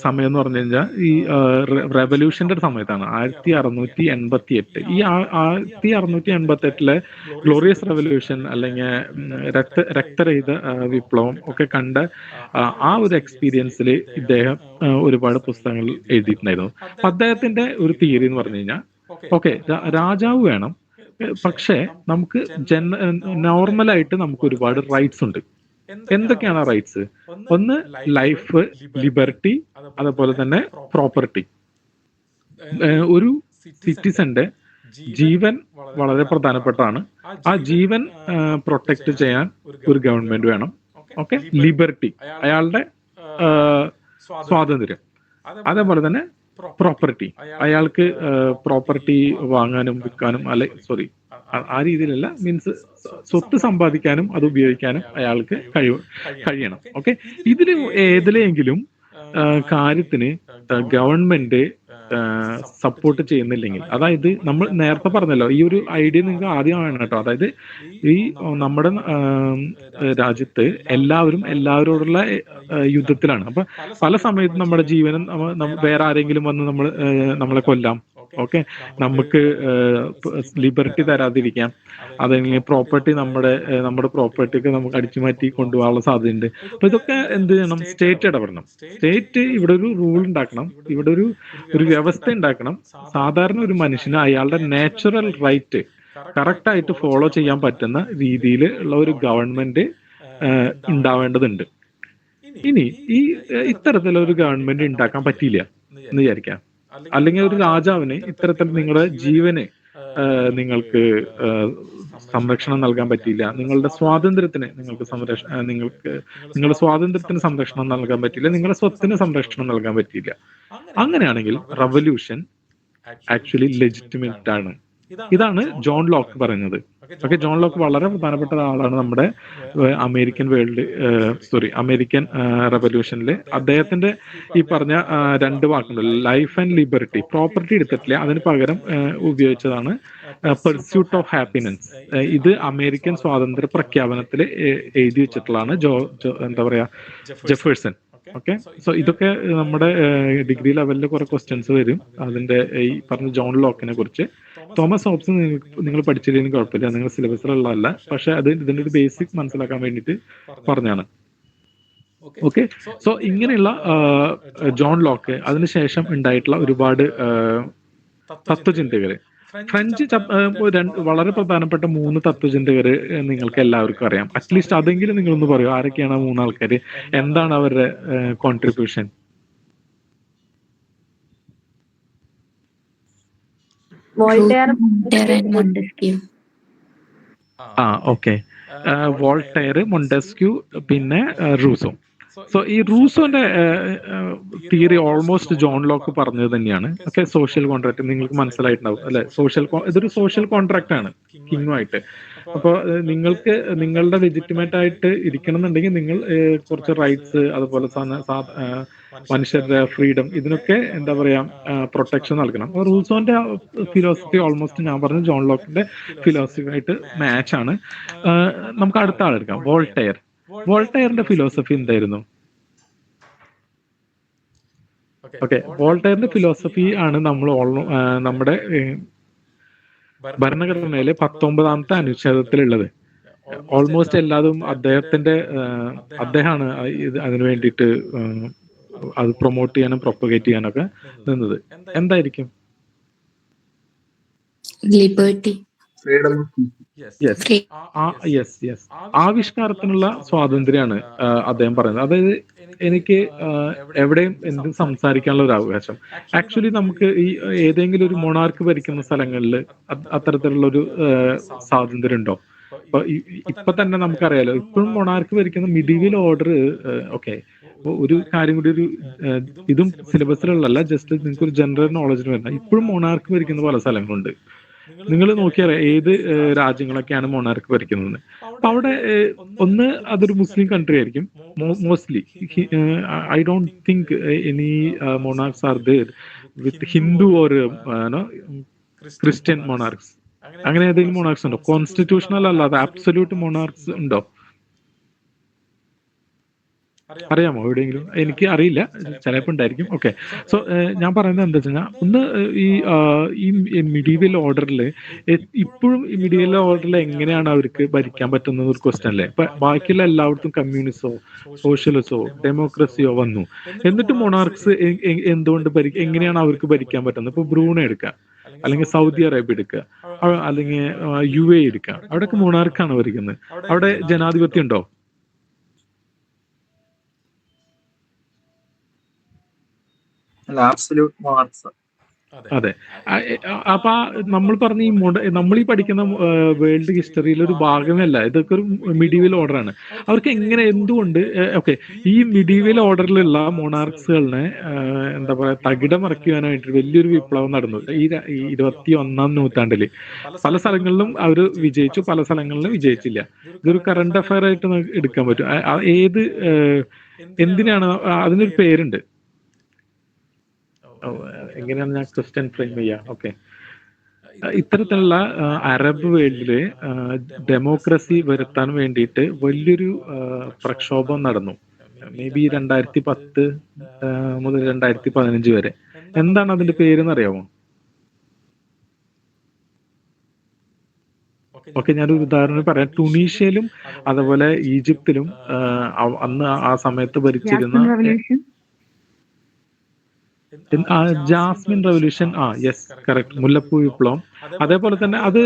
സമയം എന്ന് പറഞ്ഞു കഴിഞ്ഞാൽ ഈ റെവല്യൂഷന്റെ സമയത്താണ് 1688. ഈ 1688 ഗ്ലോറിയസ് റെവല്യൂഷൻ അല്ലെങ്കിൽ രക്തരഹിത വിപ്ലവം ഒക്കെ കണ്ട ആ ഒരു എക്സ്പീരിയൻസിൽ ഇദ്ദേഹം ഒരുപാട് പുസ്തകങ്ങൾ എഴുതിയിട്ടുണ്ടായിരുന്നു. അപ്പൊ അദ്ദേഹത്തിന്റെ ഒരു തിയറി എന്ന് പറഞ്ഞു കഴിഞ്ഞാൽ ഓക്കെ, രാജാവ് വേണം, പക്ഷേ നമുക്ക് നോർമലായിട്ട് നമുക്ക് ഒരുപാട് റൈറ്റ്സ് ഉണ്ട്. എന്തൊക്കെയാണ് റൈറ്റ്സ്? ഒന്ന് ലൈഫ്, ലിബർട്ടി, അതുപോലെ തന്നെ പ്രോപ്പർട്ടി. ഒരു സിറ്റിസന്റെ ജീവൻ വളരെ പ്രധാനപ്പെട്ടതാണ്. ആ ജീവൻ പ്രൊട്ടക്ട് ചെയ്യാൻ ഒരു ഗവൺമെന്റ് വേണം. ഓക്കെ, ലിബർട്ടി, അയാളുടെ സ്വാതന്ത്ര്യം. അതേപോലെ തന്നെ പ്രോപ്പർട്ടി, അയാൾക്ക് പ്രോപ്പർട്ടി വാങ്ങാനും വിൽക്കാനും, ആ രീതിയിലല്ല, മീൻസ് സ്വത്ത് സമ്പാദിക്കാനും അത് ഉപയോഗിക്കാനും അയാൾക്ക് കഴിയണം. ഓക്കെ, ഏതിലെങ്കിലും കാര്യത്തിന് ഗവൺമെന്റ് സപ്പോർട്ട് ചെയ്യുന്നില്ലെങ്കിൽ, അതായത് നമ്മൾ നേരത്തെ പറഞ്ഞല്ലോ, ഈ ഒരു ഐഡിയ നിങ്ങൾക്ക് ആദ്യം വേണം കേട്ടോ. അതായത് ഈ നമ്മുടെ രാജ്യത്ത് എല്ലാവരും എല്ലാവരോടുള്ള യുദ്ധത്തിലാണ്. അപ്പൊ പല സമയത്തും നമ്മുടെ ജീവനും വേറെ ആരെങ്കിലും വന്ന് നമ്മളെ കൊല്ലാം. ഓക്കെ, നമുക്ക് ലിബർട്ടി തരാതിരിക്കാം, അതല്ലെങ്കിൽ പ്രോപ്പർട്ടി നമ്മുടെ പ്രോപ്പർട്ടിയൊക്കെ നമുക്ക് അടിച്ചു മാറ്റി കൊണ്ടുപോകാനുള്ള സാധ്യതയുണ്ട്. അപ്പൊ ഇതൊക്കെ എന്ത് ചെയ്യണം? സ്റ്റേറ്റ് ഇടപെടണം. സ്റ്റേറ്റ് ഇവിടെ ഒരു റൂൾ ഉണ്ടാക്കണം, ഇവിടെ ഒരു വ്യവസ്ഥ ഉണ്ടാക്കണം. സാധാരണ ഒരു മനുഷ്യന് അയാളുടെ നാച്ചുറൽ റൈറ്റ് കറക്റ്റ് ആയിട്ട് ഫോളോ ചെയ്യാൻ പറ്റുന്ന രീതിയിൽ ഉള്ള ഒരു ഗവൺമെന്റ് ഉണ്ടാവേണ്ടതുണ്ട്. ഇനി ഇത്തരത്തിലൊരു ഗവൺമെന്റ് ഉണ്ടാക്കാൻ പറ്റിയില്ല എന്ന് വിചാരിക്കാം. അല്ലെങ്കിൽ ഒരു രാജാവിന് ഇത്തരത്തിൽ നിങ്ങളുടെ ജീവന് നിങ്ങൾക്ക് സംരക്ഷണം നൽകാൻ പറ്റിയില്ല, നിങ്ങളുടെ സ്വാതന്ത്ര്യത്തിന് നിങ്ങളുടെ സ്വാതന്ത്ര്യത്തിന് സംരക്ഷണം നൽകാൻ പറ്റില്ല, നിങ്ങളുടെ സ്വത്തിന് സംരക്ഷണം നൽകാൻ പറ്റിയില്ല. അങ്ങനെയാണെങ്കിൽ റവല്യൂഷൻ ആക്ച്വലി ലെജിറ്റിമേറ്റ് ആണ്. ഇതാണ് ജോൺ ലോക്ക് പറയുന്നത്. ഓക്കെ, ജോൺ ലോക്ക് വളരെ പ്രധാനപ്പെട്ട ആളാണ് നമ്മുടെ അമേരിക്കൻ റെവല്യൂഷനിൽ. അദ്ദേഹത്തിന്റെ ഈ പറഞ്ഞ രണ്ട് വാക്കുണ്ടല്ലോ, ലൈഫ് ആൻഡ് ലിബർട്ടി, പ്രോപ്പർട്ടി എടുത്തിട്ടില്ല, അതിന് പകരം ഉപയോഗിച്ചതാണ് പെർസ്യൂട്ട് ഓഫ് ഹാപ്പിനെസ്. ഇത് അമേരിക്കൻ സ്വാതന്ത്ര്യ പ്രഖ്യാപനത്തിൽ എഴുതി വെച്ചിട്ടുള്ളതാണ് ജെഫേഴ്സൺ. ഓക്കെ, സോ ഇതൊക്കെ നമ്മുടെ ഡിഗ്രി ലെവലിൽ കുറെ ക്വസ്റ്റ്യൻസ് വരും അതിന്റെ ഈ പറഞ്ഞ ജോൺ ലോക്കിനെ കുറിച്ച്. തോമസ് ഹോബ്സ് നിങ്ങൾ പഠിച്ചില്ലെങ്കിൽ കുഴപ്പമില്ല, നിങ്ങൾ സിലബസിലുള്ളതല്ല, പക്ഷെ അത് ഇതിന്റെ ഒരു ബേസിക് മനസ്സിലാക്കാൻ വേണ്ടിയിട്ട് പറഞ്ഞാണ്. ഓക്കെ, സോ ഇങ്ങനെയുള്ള ജോൺ ലോക്ക്, അതിനുശേഷം ഉണ്ടായിട്ടുള്ള ഒരുപാട് തത്വചിന്തകര്, ഫ്രഞ്ച് വളരെ പ്രധാനപ്പെട്ട 3 തത്വചിന്തകര് നിങ്ങൾക്ക് എല്ലാവർക്കും അറിയാം. അറ്റ്ലീസ്റ്റ് അതെങ്കിലും നിങ്ങളൊന്ന് പറയൂ, ആരൊക്കെയാണ് 3 ആൾക്കാര്, എന്താണ് അവരുടെ കോൺട്രിബ്യൂഷൻ? ഓക്കെ, വോൾട്ടയർ, മൊണ്ടസ്ക്യൂ, പിന്നെ റൂസോ. സോ ഈ റൂസോന്റെ തിയറി ഓൾമോസ്റ്റ് ജോൺ ലോക്ക് പറഞ്ഞത് തന്നെയാണ്. ഓക്കെ, സോഷ്യൽ കോൺട്രാക്ട് നിങ്ങൾക്ക് മനസ്സിലായിട്ടുണ്ടാവും അല്ലെ? ഇതൊരു സോഷ്യൽ കോൺട്രാക്ട് ആണ് കിങ്ങുമായിട്ട്. അപ്പോൾ നിങ്ങൾക്ക് നിങ്ങളുടെ ലെജിറ്റിമേറ്റ് ആയിട്ട് ഇരിക്കണം എന്നുണ്ടെങ്കിൽ നിങ്ങൾ കുറച്ച് റൈറ്റ്സ്, അതുപോലെ മനുഷ്യരുടെ ഫ്രീഡം, ഇതിനൊക്കെ എന്താ പറയാ പ്രൊട്ടക്ഷൻ നൽകണം. അപ്പോൾ റൂസോന്റെ ഫിലോസഫി ഓൾമോസ്റ്റ് ഞാൻ പറഞ്ഞ ജോൺ ലോക്കിന്റെ ഫിലോസഫി ആയിട്ട് മാച്ച് ആണ്. നമുക്ക് അടുത്ത ആളെടുക്കാം, വോൾട്ടയർ. വോൾട്ടയറിന്റെ ഫിലോസഫി എന്തായിരുന്നു? ഓക്കെ, വോൾട്ടയറിന്റെ ഫിലോസഫി ആണ് നമ്മുടെ ഭരണഘടനയിലെ 19ാമത്തെ അനുച്ഛേദത്തിലുള്ളത്. ഓൾമോസ്റ്റ് എല്ലാതും അദ്ദേഹമാണ് അതിനു വേണ്ടിയിട്ട് അത് പ്രൊമോട്ട് ചെയ്യാനും പ്രൊപ്പഗേറ്റ് ചെയ്യാനൊക്കെ നിന്നത്. എന്തായിരിക്കും? ലിബർട്ടി. ആവിഷ്കാരത്തിനുള്ള സ്വാതന്ത്ര്യമാണ് അദ്ദേഹം പറയുന്നത്. അതായത് എനിക്ക് എവിടെയും എന്തും സംസാരിക്കാനുള്ള ഒരു അവകാശം. ആക്ച്വലി നമുക്ക് ഈ ഏതെങ്കിലും ഒരു മൊണാർക്ക് ഭരിക്കുന്ന സ്ഥലങ്ങളിൽ അത്തരത്തിലുള്ള ഒരു സ്വാതന്ത്ര്യം ഉണ്ടോ? ഇപ്പൊ തന്നെ നമുക്കറിയാലോ, ഇപ്പോഴും മൊണാർക്ക് ഭരിക്കുന്ന മിഡീവൽ ഓർഡർ. ഓക്കെ, ഒരു കാര്യം കൂടി, ഇതും സിലബസിലുള്ളല്ല, ജസ്റ്റ് നിങ്ങൾക്ക് ഒരു ജനറൽ നോളജിന് വരുന്ന, ഇപ്പോഴും മൊണാർക്ക് ഭരിക്കുന്ന പല സ്ഥലങ്ങളുണ്ട്. നിങ്ങൾ നോക്കിയറിയാം ഏത് രാജ്യങ്ങളൊക്കെയാണ് മൊണാർക്ക് ഭരിക്കുന്നത്. അപ്പൊ അവിടെ ഒന്ന് അതൊരു മുസ്ലിം കൺട്രി ആയിരിക്കും mostly. I don't think any monarchs are there with Hindu or Christian monarchs. അങ്ങനെ ഏതെങ്കിലും മൊണാർക്സ് ഉണ്ടോ? കോൺസ്റ്റിറ്റ്യൂഷണൽ അല്ലാതെ ആബ്സല്യൂട്ട് മൊണാർക്സ് ഉണ്ടോ? അറിയാമോ എവിടെയെങ്കിലും? എനിക്ക് അറിയില്ല, ചിലപ്പോൾ ഉണ്ടായിരിക്കും. ഓക്കെ, സോ ഞാൻ പറയുന്നത് എന്താ വെച്ച് കഴിഞ്ഞാൽ, ഒന്ന് ഈ മിഡീവൽ ഓർഡറിൽ ഇപ്പോഴും ഈ മിഡീവൽ ഓർഡറിൽ എങ്ങനെയാണ് അവർക്ക് ഭരിക്കാൻ പറ്റുന്നത് ഒരു ക്വസ്റ്റ്യൻ അല്ലേ? ഇപ്പൊ ബാക്കിയുള്ള എല്ലായിടത്തും കമ്മ്യൂണിസോ സോഷ്യലിസോ ഡെമോക്രസിയോ വന്നു, എന്നിട്ട് മൊണാർക്സ് എന്തുകൊണ്ട് എങ്ങനെയാണ് അവർക്ക് ഭരിക്കാൻ പറ്റുന്നത്? ഇപ്പൊ ബ്രൂണ എടുക്കുക, അല്ലെങ്കിൽ സൗദി അറേബ്യ എടുക്കുക, അല്ലെങ്കിൽ UAE എടുക്കുക. അവിടെയൊക്കെ മൊണാർക്കാണ് ഭരിക്കുന്നത്. അവിടെ ജനാധിപത്യം ഉണ്ടോ? അതെ. അപ്പൊ നമ്മൾ പറഞ്ഞ നമ്മൾ ഈ പഠിക്കുന്ന വേൾഡ് ഹിസ്റ്ററിയിലെ ഒരു ഭാഗമല്ല, ഇതൊക്കെ ഒരു മിഡീവൽ ഓർഡറാണ്. അവർക്ക് എന്തുകൊണ്ട് ഓക്കെ ഈ മിഡീവൽ ഓർഡറിലുള്ള മൊണാർക്സുകളിനെ എന്താ പറയാ തകിടം മറിക്കുവാനായിട്ട് വലിയൊരു വിപ്ലവം നടന്നു ഈ 21ാം നൂറ്റാണ്ടില്. പല സ്ഥലങ്ങളിലും അവർ വിജയിച്ചു, പല സ്ഥലങ്ങളിലും വിജയിച്ചില്ല. ഇതൊരു കറണ്ട് അഫയർ ആയിട്ട് നമുക്ക് എടുക്കാൻ പറ്റും. എന്തിനാണ് അതിനൊരു പേരുണ്ട്, എങ്ങനെയാണ് ഞാൻ ക്വസ്റ്റ്യൻ ഫ്രെയിം ചെയ്യാം? ഓക്കെ, ഇത്തരത്തിലുള്ള അറബ് വേൾഡില് ഡെമോക്രസി വരുത്താൻ വേണ്ടിയിട്ട് വലിയൊരു പ്രക്ഷോഭം നടന്നു. മേ ബി 2010 മുതൽ 2015 വരെ. എന്താണ് അതിന്റെ പേരെന്ന് അറിയാമോ? ഓക്കെ, ഞാനൊരു ഉദാഹരണം പറയാം. ടുണീഷ്യയിലും അതുപോലെ ഈജിപ്തിലും അന്ന് ആ സമയത്ത് ഭരിച്ചിരുന്ന ജാസ്മിൻ റെവല്യൂഷൻ, യെസ് കറക്റ്റ്, മുല്ലപ്പൂ വിപ്ലവം. അതേപോലെ തന്നെ അത്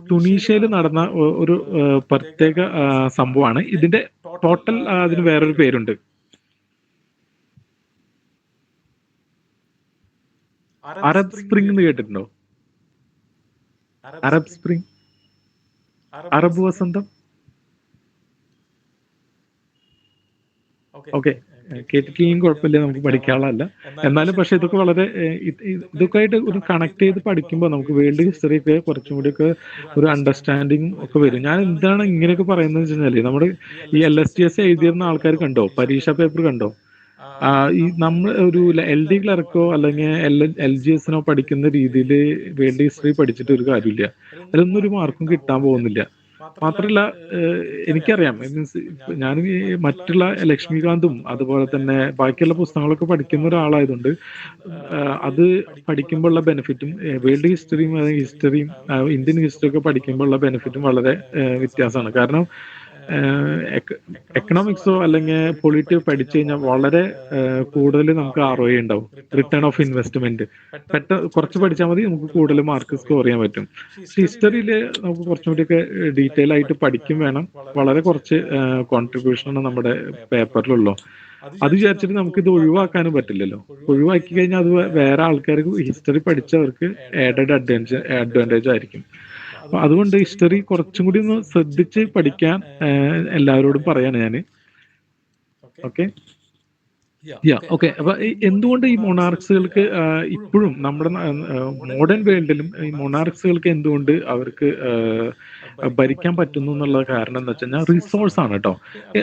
ടുണീഷ്യയിൽ നടന്ന ഒരു പ്രത്യേക സംഭവമാണ്. ഇതിന്റെ ടോട്ടൽ അതിന് വേറൊരു പേരുണ്ട്. അറബ് സ്പ്രിംഗ് എന്ന് കേട്ടിട്ടുണ്ടോ? അറബ് സ്പ്രിംഗ്, അറബ് വസന്തം. ഓക്കെ, കേട്ടിട്ടില്ലെങ്കിൽ കുഴപ്പമില്ല, നമുക്ക് പഠിക്കാനുള്ളതല്ല. എന്നാലും പക്ഷെ ഇതൊക്കെ വളരെ ഇതൊക്കെ ആയിട്ട് ഒരു കണക്ട് ചെയ്ത് പഠിക്കുമ്പോൾ നമുക്ക് വേൾഡ് ഹിസ്റ്ററി ഒക്കെ കുറച്ചും കൂടി ഒക്കെ ഒരു അണ്ടർസ്റ്റാൻഡിങ് ഒക്കെ വരും. ഞാൻ എന്താണ് ഇങ്ങനെയൊക്കെ പറയുന്നത് വെച്ച് കഴിഞ്ഞാല്, നമ്മുടെ ഈ LSTS എഴുതിയിരുന്ന ആൾക്കാർ കണ്ടോ, പരീക്ഷാ പേപ്പർ കണ്ടോ? ഈ നമ്മൾ ഒരു LD ക്ലർക്കോ അല്ലെങ്കിൽ LGSനോ പഠിക്കുന്ന രീതിയിൽ വേൾഡ് ഹിസ്റ്ററി പഠിച്ചിട്ട് ഒരു കാര്യമില്ല. അതിലൊന്നും ഒരു മാർക്കും കിട്ടാൻ പോകുന്നില്ല. മാത്രല്ല എനിക്കറിയാം, മീൻസ് ഞാൻ മറ്റുള്ള ലക്ഷ്മികാന്തും അതുപോലെ തന്നെ ബാക്കിയുള്ള പുസ്തകങ്ങളൊക്കെ പഠിക്കുന്ന ഒരാളായതുകൊണ്ട് അത് പഠിക്കുമ്പോഴുള്ള ബെനിഫിറ്റും വേൾഡ് ഹിസ്റ്ററിയും ഇന്ത്യൻ ഹിസ്റ്ററി ഒക്കെ പഠിക്കുമ്പോഴുള്ള ബെനിഫിറ്റും വളരെ വ്യത്യാസമാണ്. കാരണം എക്കണോമിക്സോ അല്ലെങ്കിൽ പൊളിറ്റി പഠിച്ചു കഴിഞ്ഞാൽ വളരെ കൂടുതൽ നമുക്ക് ROI ഉണ്ടാവും, റിട്ടേൺ ഓഫ് ഇൻവെസ്റ്റ്മെന്റ്. കുറച്ച് പഠിച്ചാൽ മതി, നമുക്ക് കൂടുതൽ മാർക്ക് സ്കോർ ചെയ്യാൻ പറ്റും. ഹിസ്റ്ററിയിൽ നമുക്ക് കുറച്ചും കൂടിയൊക്കെ ഡീറ്റെയിൽ ആയിട്ട് പഠിക്കും വേണം. വളരെ കുറച്ച് കോൺട്രിബ്യൂഷനാണ് നമ്മുടെ പേപ്പറിലുള്ളൂ. അത് വിചാരിച്ചിട്ട് നമുക്ക് ഇത് ഒഴിവാക്കാനും പറ്റില്ലല്ലോ. ഒഴിവാക്കി കഴിഞ്ഞാൽ അത് വേറെ ആൾക്കാർക്ക് ഹിസ്റ്ററി പഠിച്ചവർക്ക് ആഡഡ് അഡ്വാൻറ്റേജ് ആയിരിക്കും. അപ്പൊ അതുകൊണ്ട് ഹിസ്റ്ററി കുറച്ചും കൂടി ഒന്ന് ശ്രദ്ധിച്ച് പഠിക്കാൻ എല്ലാവരോടും പറയാണ് ഞാന്. Okay, okay. അപ്പൊ എന്തുകൊണ്ട് ഈ മൊണാർക്സുകൾക്ക് ഇപ്പോഴും നമ്മുടെ മോഡേൺ വേൾഡിലും ഈ മൊണാർക്സുകൾക്ക് എന്തുകൊണ്ട് അവർക്ക് ഭരിക്കാൻ പറ്റുന്നു എന്നുള്ള കാരണം എന്താ വെച്ച് കഴിഞ്ഞാൽ റിസോഴ്സ് ആണ് കേട്ടോ.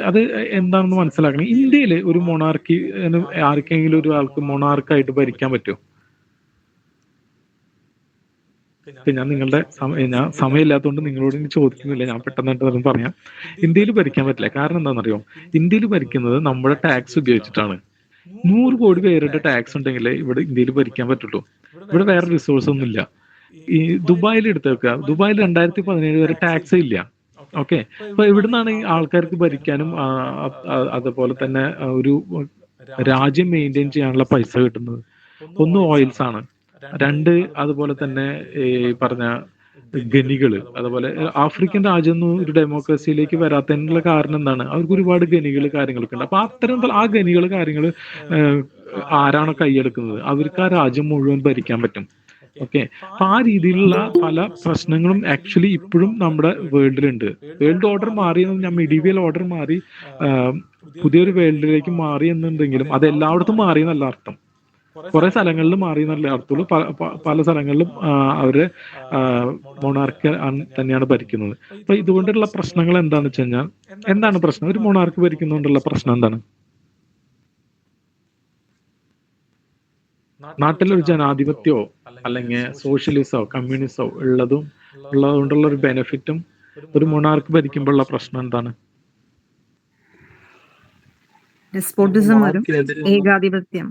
അത് എന്താണെന്ന് മനസ്സിലാക്കണം. ഇന്ത്യയിൽ ഒരു മൊണാർക്കി ആർക്കെങ്കിലും ഒരു ആൾക്ക് മൊണാർക്കായിട്ട് ഭരിക്കാൻ പറ്റുമോ? ഞാൻ നിങ്ങളുടെ ഞാൻ സമയമില്ലാത്തതുകൊണ്ട് നിങ്ങളോട് ഇനി ചോദിക്കുന്നില്ല, ഞാൻ പെട്ടെന്നായിട്ട് പറയാം. ഇന്ത്യയിൽ ഭരിക്കാൻ പറ്റില്ല. കാരണം എന്താണെന്നറിയോ? ഇന്ത്യയിൽ ഭരിക്കുന്നത് നമ്മുടെ ടാക്സ് ഉപയോഗിച്ചിട്ടാണ്. 100 കോടി പേരുടെ ടാക്സ് ഉണ്ടെങ്കിലേ ഇവിടെ ഇന്ത്യയിൽ ഭരിക്കാൻ പറ്റുള്ളൂ. ഇവിടെ വേറെ റിസോഴ്സ് ഒന്നുമില്ല. ഈ ദുബായിൽ എടുത്ത് വെക്കുക, ദുബായിൽ 2017 വരെ ടാക്സ് ഇല്ല. ഓക്കെ, അപ്പൊ ഇവിടുന്നാണ് ഈ ആൾക്കാർക്ക് ഭരിക്കാനും അതുപോലെ തന്നെ ഒരു രാജ്യം മെയിൻറ്റെയിൻ ചെയ്യാനുള്ള പൈസ കിട്ടുന്നത്. ഒന്ന് ഓയിൽസ് ആണ്, 2 അതുപോലെ തന്നെ ഈ പറഞ്ഞ ഖനികള്. അതുപോലെ ആഫ്രിക്കൻ രാജ്യമൊന്നും ഒരു ഡെമോക്രസിയിലേക്ക് വരാത്തതിനുള്ള കാരണം എന്താണ്? അവർക്ക് ഒരുപാട് ഖനികൾ കാര്യങ്ങളൊക്കെ ഉണ്ട്. അപ്പൊ അത്തരം ആ ഖനികൾ കാര്യങ്ങൾ ആരാണോ കൈയെടുക്കുന്നത് അവർക്ക് ആ രാജ്യം മുഴുവൻ ഭരിക്കാൻ പറ്റും. ഓക്കെ, അപ്പൊ ആ രീതിയിലുള്ള പല പ്രശ്നങ്ങളും ആക്ച്വലി ഇപ്പോഴും നമ്മുടെ വേൾഡിലുണ്ട്. വേൾഡ് ഓർഡർ മാറി, ഞാൻ മിഡീവിയൽ ഓർഡർ മാറി പുതിയൊരു വേൾഡിലേക്ക് മാറി എന്നുണ്ടെങ്കിലും അത് എല്ലായിടത്തും മാറി എന്നല്ല അർത്ഥം. കുറെ സ്ഥലങ്ങളിൽ മാറി എന്നല്ല അർത്ഥമുള്ളൂ. പല സ്ഥലങ്ങളിലും അവര് മൊണാർക്ക് തന്നെയാണ് ഭരിക്കുന്നത്. അപ്പൊ ഇതുകൊണ്ടുള്ള പ്രശ്നങ്ങൾ എന്താണെന്ന് വെച്ച് കഴിഞ്ഞാൽ, എന്താണ് പ്രശ്നം? ഒരു മൊണാർക്ക് ഭരിക്കുന്നതുകൊണ്ടുള്ള പ്രശ്നം എന്താണ്? നാട്ടിലൊരു ജനാധിപത്യമോ അല്ലെങ്കിൽ സോഷ്യലിസമോ കമ്മ്യൂണിസമോ ഉള്ളതുകൊണ്ടുള്ള ഒരു ബെനിഫിറ്റും ഒരു മൊണാർക്ക് ഭരിക്കുമ്പോഴുള്ള പ്രശ്നം എന്താണ്? ഡെസ്പോട്ടിസം വരും, ഏകാധിപത്യം.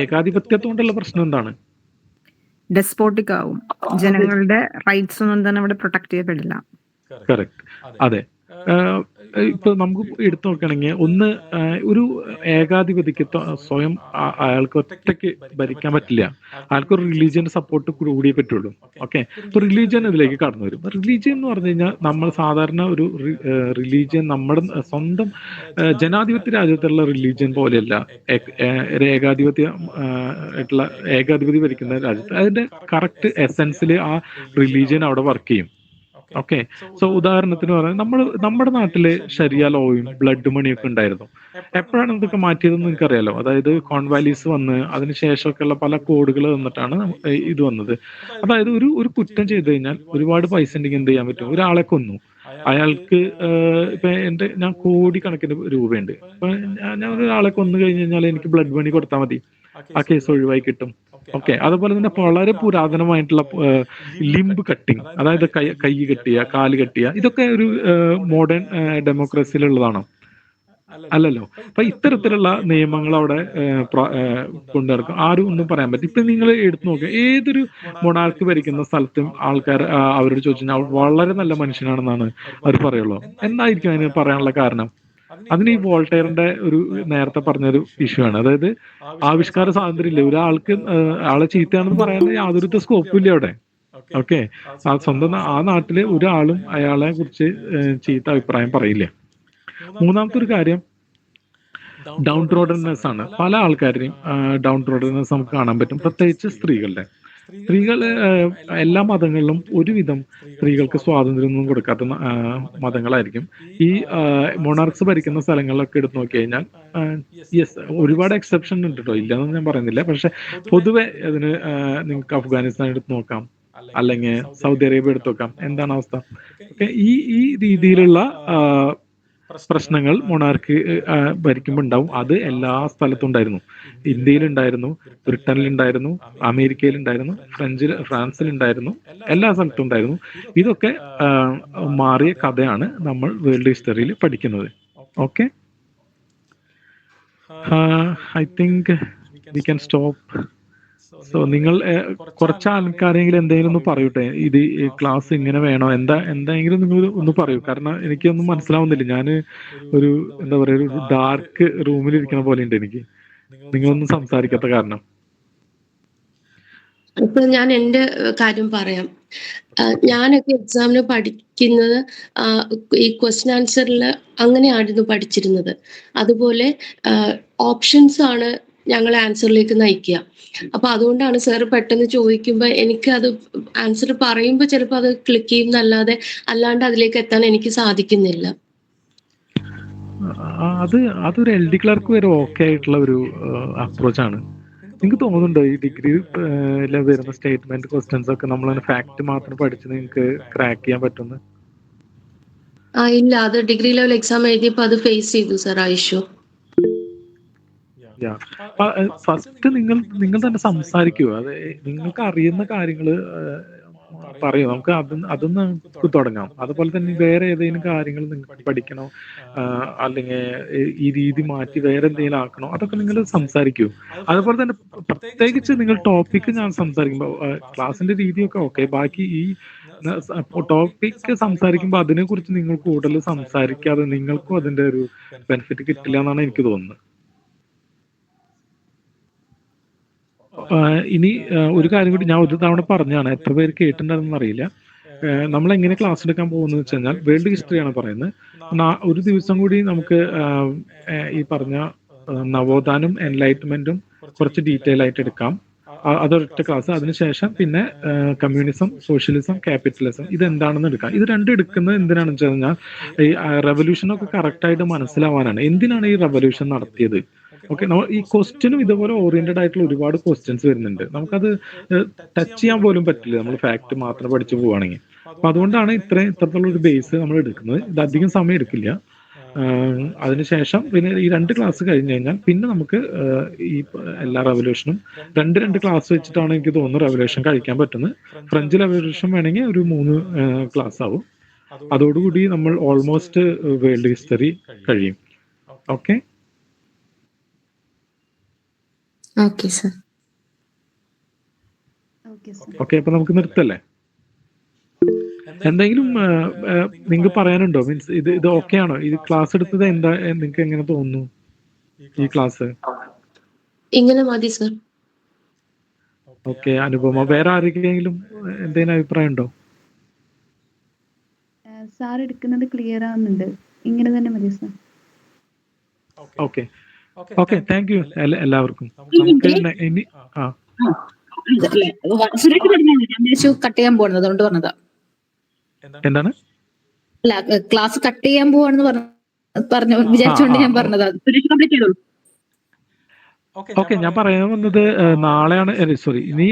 ഏകാധിപത്യത്തോണ്ടുള്ള പ്രശ്നം എന്താണ്? ഡെസ്പോട്ടിക് ആവും, ജനങ്ങളുടെ റൈറ്റ്സ് ഒന്നും തന്നെ അവിടെ പ്രൊട്ടക്ട് ചെയ്യപ്പെടില്ല. കറക്റ്റ്, അതെ. ഇപ്പൊ നമുക്ക് എടുത്തു നോക്കുകയാണെങ്കിൽ ഒന്ന് ഒരു ഏകാധിപതിക്ക് സ്വയം അയാൾക്ക് ഒറ്റയ്ക്ക് ഭരിക്കാൻ പറ്റില്ല. അയാൾക്ക് ഒരു റിലീജിയന്റെ സപ്പോർട്ട് കൂടിയേ പറ്റുള്ളൂ. ഓക്കെ, ഇപ്പൊ റിലീജിയൻ ഇതിലേക്ക് കടന്നു വരും. റിലീജിയൻ എന്ന് പറഞ്ഞു കഴിഞ്ഞാൽ നമ്മൾ സാധാരണ ഒരു റിലീജിയൻ നമ്മുടെ സ്വന്തം ജനാധിപത്യ രാജ്യത്തുള്ള റിലീജിയൻ പോലെയല്ല ഏകാധിപതി ഭരിക്കുന്ന രാജ്യത്ത്. അതിന്റെ കറക്റ്റ് എസെൻസിൽ ആ റിലീജിയൻ അവിടെ വർക്ക് ചെയ്യും. ഓക്കെ, സോ ഉദാഹരണത്തിന് പറയാം, നമ്മുടെ നാട്ടില് ശരിയ ലോയും ബ്ലഡ് മണിയൊക്കെ ഉണ്ടായിരുന്നു. എപ്പോഴാണ് ഇതൊക്കെ മാറ്റിയതെന്ന് എനിക്കറിയാലോ. അതായത് കോൺവാലീസ് വന്ന് അതിനുശേഷമൊക്കെ ഉള്ള പല കോഡുകൾ വന്നിട്ടാണ് ഇത് വന്നത്. അതായത് ഒരു കുറ്റം ചെയ്തു കഴിഞ്ഞാൽ ഒരുപാട് പൈസ ഉണ്ടെങ്കിൽ എന്ത് ചെയ്യാൻ പറ്റും? ഒരാളെ കൊന്നു, അയാൾക്ക് ഇപ്പൊ ഞാൻ കോടിക്കണക്കിന് രൂപയുണ്ട്. അപ്പൊ ഞാൻ ഒരാളെ കൊന്നു കഴിഞ്ഞു കഴിഞ്ഞാൽ എനിക്ക് ബ്ലഡ് മണി കൊടുത്താൽ മതി, ആ കേസ് ഒഴിവായി കിട്ടും. ഓക്കെ, അതുപോലെ തന്നെ വളരെ പുരാതനമായിട്ടുള്ള ലിംബ് കട്ടിങ്, അതായത് കൈ കെട്ടിയ, കാല് കെട്ടിയ, ഇതൊക്കെ ഒരു മോഡേൺ ഡെമോക്രസിയിലുള്ളതാണോ? അല്ലല്ലോ. അപ്പൊ ഇത്തരത്തിലുള്ള നിയമങ്ങൾ അവിടെ കൊണ്ടുനടക്കും. ആരും ഒന്നും പറയാൻ പറ്റും. ഇപ്പൊ നിങ്ങൾ എടുത്തു നോക്കുക, ഏതൊരു മൊണാർക്ക് ഭരിക്കുന്ന സ്ഥലത്തും ആൾക്കാർ അവരോട് ചോദിച്ചാൽ വളരെ നല്ല മനുഷ്യനാണെന്നാണ് അവർ പറയുള്ളൂ. എന്തായിരിക്കും അതിന് പറയാനുള്ള കാരണം? അതിന് ഈ വോൾട്ടയറിന്റെ ഒരു നേരത്തെ പറഞ്ഞൊരു ഇഷ്യൂ ആണ്. അതായത് ആവിഷ്കാര സ്വാതന്ത്ര്യം ഇല്ല. ഒരാൾക്ക് ആളെ ചീത്തയാണെന്ന് പറയാൻ യാതൊരു സ്കോപ്പും ഇല്ല അവിടെ. ഓക്കെ, സ്വന്തം ആ നാട്ടിലെ ഒരാളും അയാളെ കുറിച്ച് ചീത്ത അഭിപ്രായം പറയില്ല. മൂന്നാമത്തെ ഒരു കാര്യം ഡൗൺ ട്രോഡൻനെസ് ആണ്. പല ആൾക്കാരെയും ഡൗൺ ട്രോഡൻനെസ് നമുക്ക് കാണാൻ പറ്റും, പ്രത്യേകിച്ച് സ്ത്രീകളുടെ. സ്ത്രീകൾ എല്ലാ മതങ്ങളിലും ഒരുവിധം സ്ത്രീകൾക്ക് സ്വാതന്ത്ര്യമൊന്നും കൊടുക്കാത്ത മതങ്ങളായിരിക്കും. ഈ മൊണാർക്സ് ഭരിക്കുന്ന സ്ഥലങ്ങളിലൊക്കെ എടുത്ത് നോക്കി കഴിഞ്ഞാൽ യെസ്, ഒരുപാട് എക്സെപ്ഷൻ ഉണ്ട് കേട്ടോ, ഇല്ലെന്ന് ഞാൻ പറയുന്നില്ല. പക്ഷെ പൊതുവെ അതിന് നിങ്ങൾക്ക് അഫ്ഗാനിസ്ഥാൻ എടുത്ത് നോക്കാം, അല്ലെങ്കിൽ സൗദി അറേബ്യ എടുത്ത് നോക്കാം. എന്താണ് അവസ്ഥ? ഓക്കെ, ഈ രീതിയിലുള്ള പ്രശ്നങ്ങൾ മൊണാർക്ക് ഭരിക്കുമ്പോൾ ഉണ്ടാവും. അത് എല്ലാ സ്ഥലത്തും ഉണ്ടായിരുന്നു. ഇന്ത്യയിലുണ്ടായിരുന്നു, ബ്രിട്ടനിലുണ്ടായിരുന്നു, അമേരിക്കയിലുണ്ടായിരുന്നു, ഫ്രാൻസിലുണ്ടായിരുന്നു, എല്ലാ സ്ഥലത്തും ഉണ്ടായിരുന്നു. ഇതൊക്കെ മാറിയ കഥയാണ് നമ്മൾ വേൾഡ് ഹിസ്റ്ററിയിൽ പഠിക്കുന്നത്. Okay, I think we can stop. So നിങ്ങൾ കുറച്ച് ആൾക്കാരെങ്കിലും എന്തെങ്കിലും ഒന്ന് പറയൂട്ടെ, ഇത് ക്ലാസ് ഇങ്ങനെ വേണോ, എന്തെങ്കിലും നിങ്ങൾ ഒന്ന് പറയൂ. കാരണം എനിക്കൊന്നും മനസ്സിലാവുന്നില്ല. ഞാൻ ഒരു എന്താ പറയുക, ഒരു ഡാർക്ക് റൂമിലിരിക്കുന്ന പോലെ ഉണ്ട് എനിക്ക്, നിങ്ങളൊന്നും സംസാരിക്കാത്ത കാരണം. ഇപ്പൊ ഞാൻ എൻ്റെ കാര്യം പറയാം. ഞാനൊക്കെ എക്സാമിന് പഠിക്കുന്നത് ഈ ക്വസ്റ്റ്യൻ ആൻസറിൽ അങ്ങനെയായിരുന്നു പഠിച്ചിരുന്നത്. അതുപോലെ ഓപ്ഷൻസ് ആണ് ഞങ്ങളെ ആൻസറിലേക്ക് നയിക്കുക. അപ്പൊ അതുകൊണ്ടാണ് സാർ പെട്ടെന്ന് ചോദിക്കുമ്പോൾ എനിക്ക് അത് ആൻസർ പറയുമ്പോൾ ചിലപ്പോൾ അത് ക്ലിക്ക് ചെയ്യുന്നല്ലാതെ അല്ലാണ്ട് അതിലേക്ക് എത്താൻ എനിക്ക് സാധിക്കുന്നില്ല. അതൊരു LD ക്ലർക്ക് വരെ ഓക്കെ ആയിട്ടുള്ള ഒരു അപ്രോച്ചാണ്. നിങ്ങൾക്ക് തോന്നുന്നുണ്ടോ ഈ ഡിഗ്രി വരുന്ന സ്റ്റേറ്റ്മെന്റ് ക്വസ്റ്റ്യൻസ് ഒക്കെ നമ്മൾ ഫാക്ട് മാത്രം പഠിച്ച് നിങ്ങൾക്ക് ക്രാക്ക് ചെയ്യാൻ പറ്റുന്നു? ഇല്ല, അത് ഡിഗ്രി ലെവൽ എക്സാം എഴുതിയപ്പോൾ അത് ഫേസ് ചെയ്തു സർ ആ ഇഷ്യൂ. ഫസ്റ്റ് നിങ്ങൾ തന്നെ സംസാരിക്കുമോ? അത് നിങ്ങൾക്ക് അറിയുന്ന കാര്യങ്ങൾ പറയൂ, നമുക്ക് അതൊന്ന് നമുക്ക് തുടങ്ങാം. അതുപോലെ തന്നെ വേറെ ഏതെങ്കിലും കാര്യങ്ങൾ നിങ്ങൾക്ക് പഠിക്കണോ, അല്ലെങ്കിൽ ഈ രീതി മാറ്റി വേറെ എന്തെങ്കിലും ആക്കണോ, അതൊക്കെ നിങ്ങൾ സംസാരിക്കൂ. അതുപോലെ തന്നെ പ്രത്യേകിച്ച് നിങ്ങൾ ടോപ്പിക്ക് ഞാൻ സംസാരിക്കുമ്പോൾ ക്ലാസ്സിന്റെ രീതിയൊക്കെ ഓക്കെ, ബാക്കി ഈ ടോപ്പിക്ക് സംസാരിക്കുമ്പോൾ അതിനെക്കുറിച്ച് നിങ്ങൾ കൂടുതൽ സംസാരിക്കാതെ നിങ്ങൾക്കും അതിന്റെ ഒരു ബെനിഫിറ്റ് കിട്ടില്ല എന്നാണ് എനിക്ക് തോന്നുന്നത്. ഇനി ഒരു കാര്യം കൂടി ഞാൻ ഒരു തവണ പറഞ്ഞാണ്, എത്ര പേര് കേട്ടിട്ടുണ്ടെന്ന് അറിയില്ല. നമ്മൾ എങ്ങനെ ക്ലാസ് എടുക്കാൻ പോകുന്നത് വെച്ച് കഴിഞ്ഞാൽ വേൾഡ് ഹിസ്റ്ററിയാണ് പറയുന്നത്. ഒരു ദിവസം കൂടി നമുക്ക് ഈ പറഞ്ഞ നവോത്ഥാനം എൻലൈറ്റ്മെന്റും കുറച്ച് ഡീറ്റെയിൽ ആയിട്ട് എടുക്കാം. അതൊരൊറ്റ ക്ലാസ്. അതിനുശേഷം പിന്നെ കമ്മ്യൂണിസം, സോഷ്യലിസം, ക്യാപിറ്റലിസം ഇതെന്താണെന്ന് എടുക്കാം. ഇത് രണ്ടും എടുക്കുന്നത് എന്തിനാണെന്ന് വെച്ച് കഴിഞ്ഞാൽ ഈ റെവല്യൂഷനൊക്കെ കറക്റ്റായിട്ട് മനസ്സിലാവാനാണ്. എന്തിനാണ് ഈ റെവല്യൂഷൻ നടത്തിയത്? ഓക്കെ, ഈ ക്വസ്റ്റ്യനും ഇതുപോലെ ഓറിയന്റഡ് ആയിട്ടുള്ള ഒരുപാട് ക്വസ്റ്റ്യൻസ് വരുന്നുണ്ട്. നമുക്കത് ടച്ച് ചെയ്യാൻ പോലും പറ്റില്ല നമ്മൾ ഫാക്ട് മാത്രം പഠിച്ചു പോവുകയാണെങ്കിൽ. അപ്പൊ അതുകൊണ്ടാണ് ഇത്രത്തോളം ഒരു ബേസ് നമ്മൾ എടുക്കുന്നത്. ഇത് അധികം സമയം എടുക്കില്ല. അതിനുശേഷം പിന്നെ ഈ 2 ക്ലാസ് കഴിഞ്ഞ് കഴിഞ്ഞാൽ പിന്നെ നമുക്ക് ഈ എല്ലാ റെവല്യൂഷനും രണ്ട് ക്ലാസ് വെച്ചിട്ടാണ് എനിക്ക് തോന്നുന്നു റെവല്യൂഷൻ കഴിക്കാൻ പറ്റുന്നത്. ഫ്രഞ്ച് റെവല്യൂഷൻ വേണമെങ്കിൽ ഒരു 3 ക്ലാസ് ആവും. അതോടുകൂടി നമ്മൾ ഓൾമോസ്റ്റ് വേൾഡ് ഹിസ്റ്ററി കഴിയും. Okay okay sir. ഓക്കെ, അപ്പൊ നമുക്ക് നിർത്തല്ലേ? എന്തെങ്കിലും നിങ്ങൾക്ക് പറയാനുണ്ടോ? മീൻസ് ഇത് ഓക്കെ ആണോ? ഇത് ക്ലാസ് എടുത്തത് എന്താ, നിങ്ങൾക്ക് എങ്ങനെ തോന്നുന്നു ഈ ക്ലാസ്? ഇങ്ങനെ മതി സർ. ഓക്കെ, അനുപമ, വേറെ ആരെങ്കിലും എന്തെങ്കിലും അഭിപ്രായം ഉണ്ടോ? സാർ എടുക്കുന്നത് ക്ലിയർ ആവുന്നുണ്ട്, ഇങ്ങനെ തന്നെ മതി sir. Okay okay, thank U എല്ലാവർക്കും. നമുക്ക് ഇനി കട്ട് ചെയ്യാൻ പോകുന്നത് അതുകൊണ്ട് പറഞ്ഞതാ. എന്താണ്? അല്ല, ക്ലാസ് കട്ട് ചെയ്യാൻ പോവാണെന്ന് പറഞ്ഞു വിചാരിച്ചുകൊണ്ട് ഞാൻ പറഞ്ഞതാ. കംപ്ലീറ്റ് ചെയ്തോളൂ. ഓക്കെ, ഞാൻ പറയാൻ വന്നത് നാളെയാണ്, സോറി, ഇനി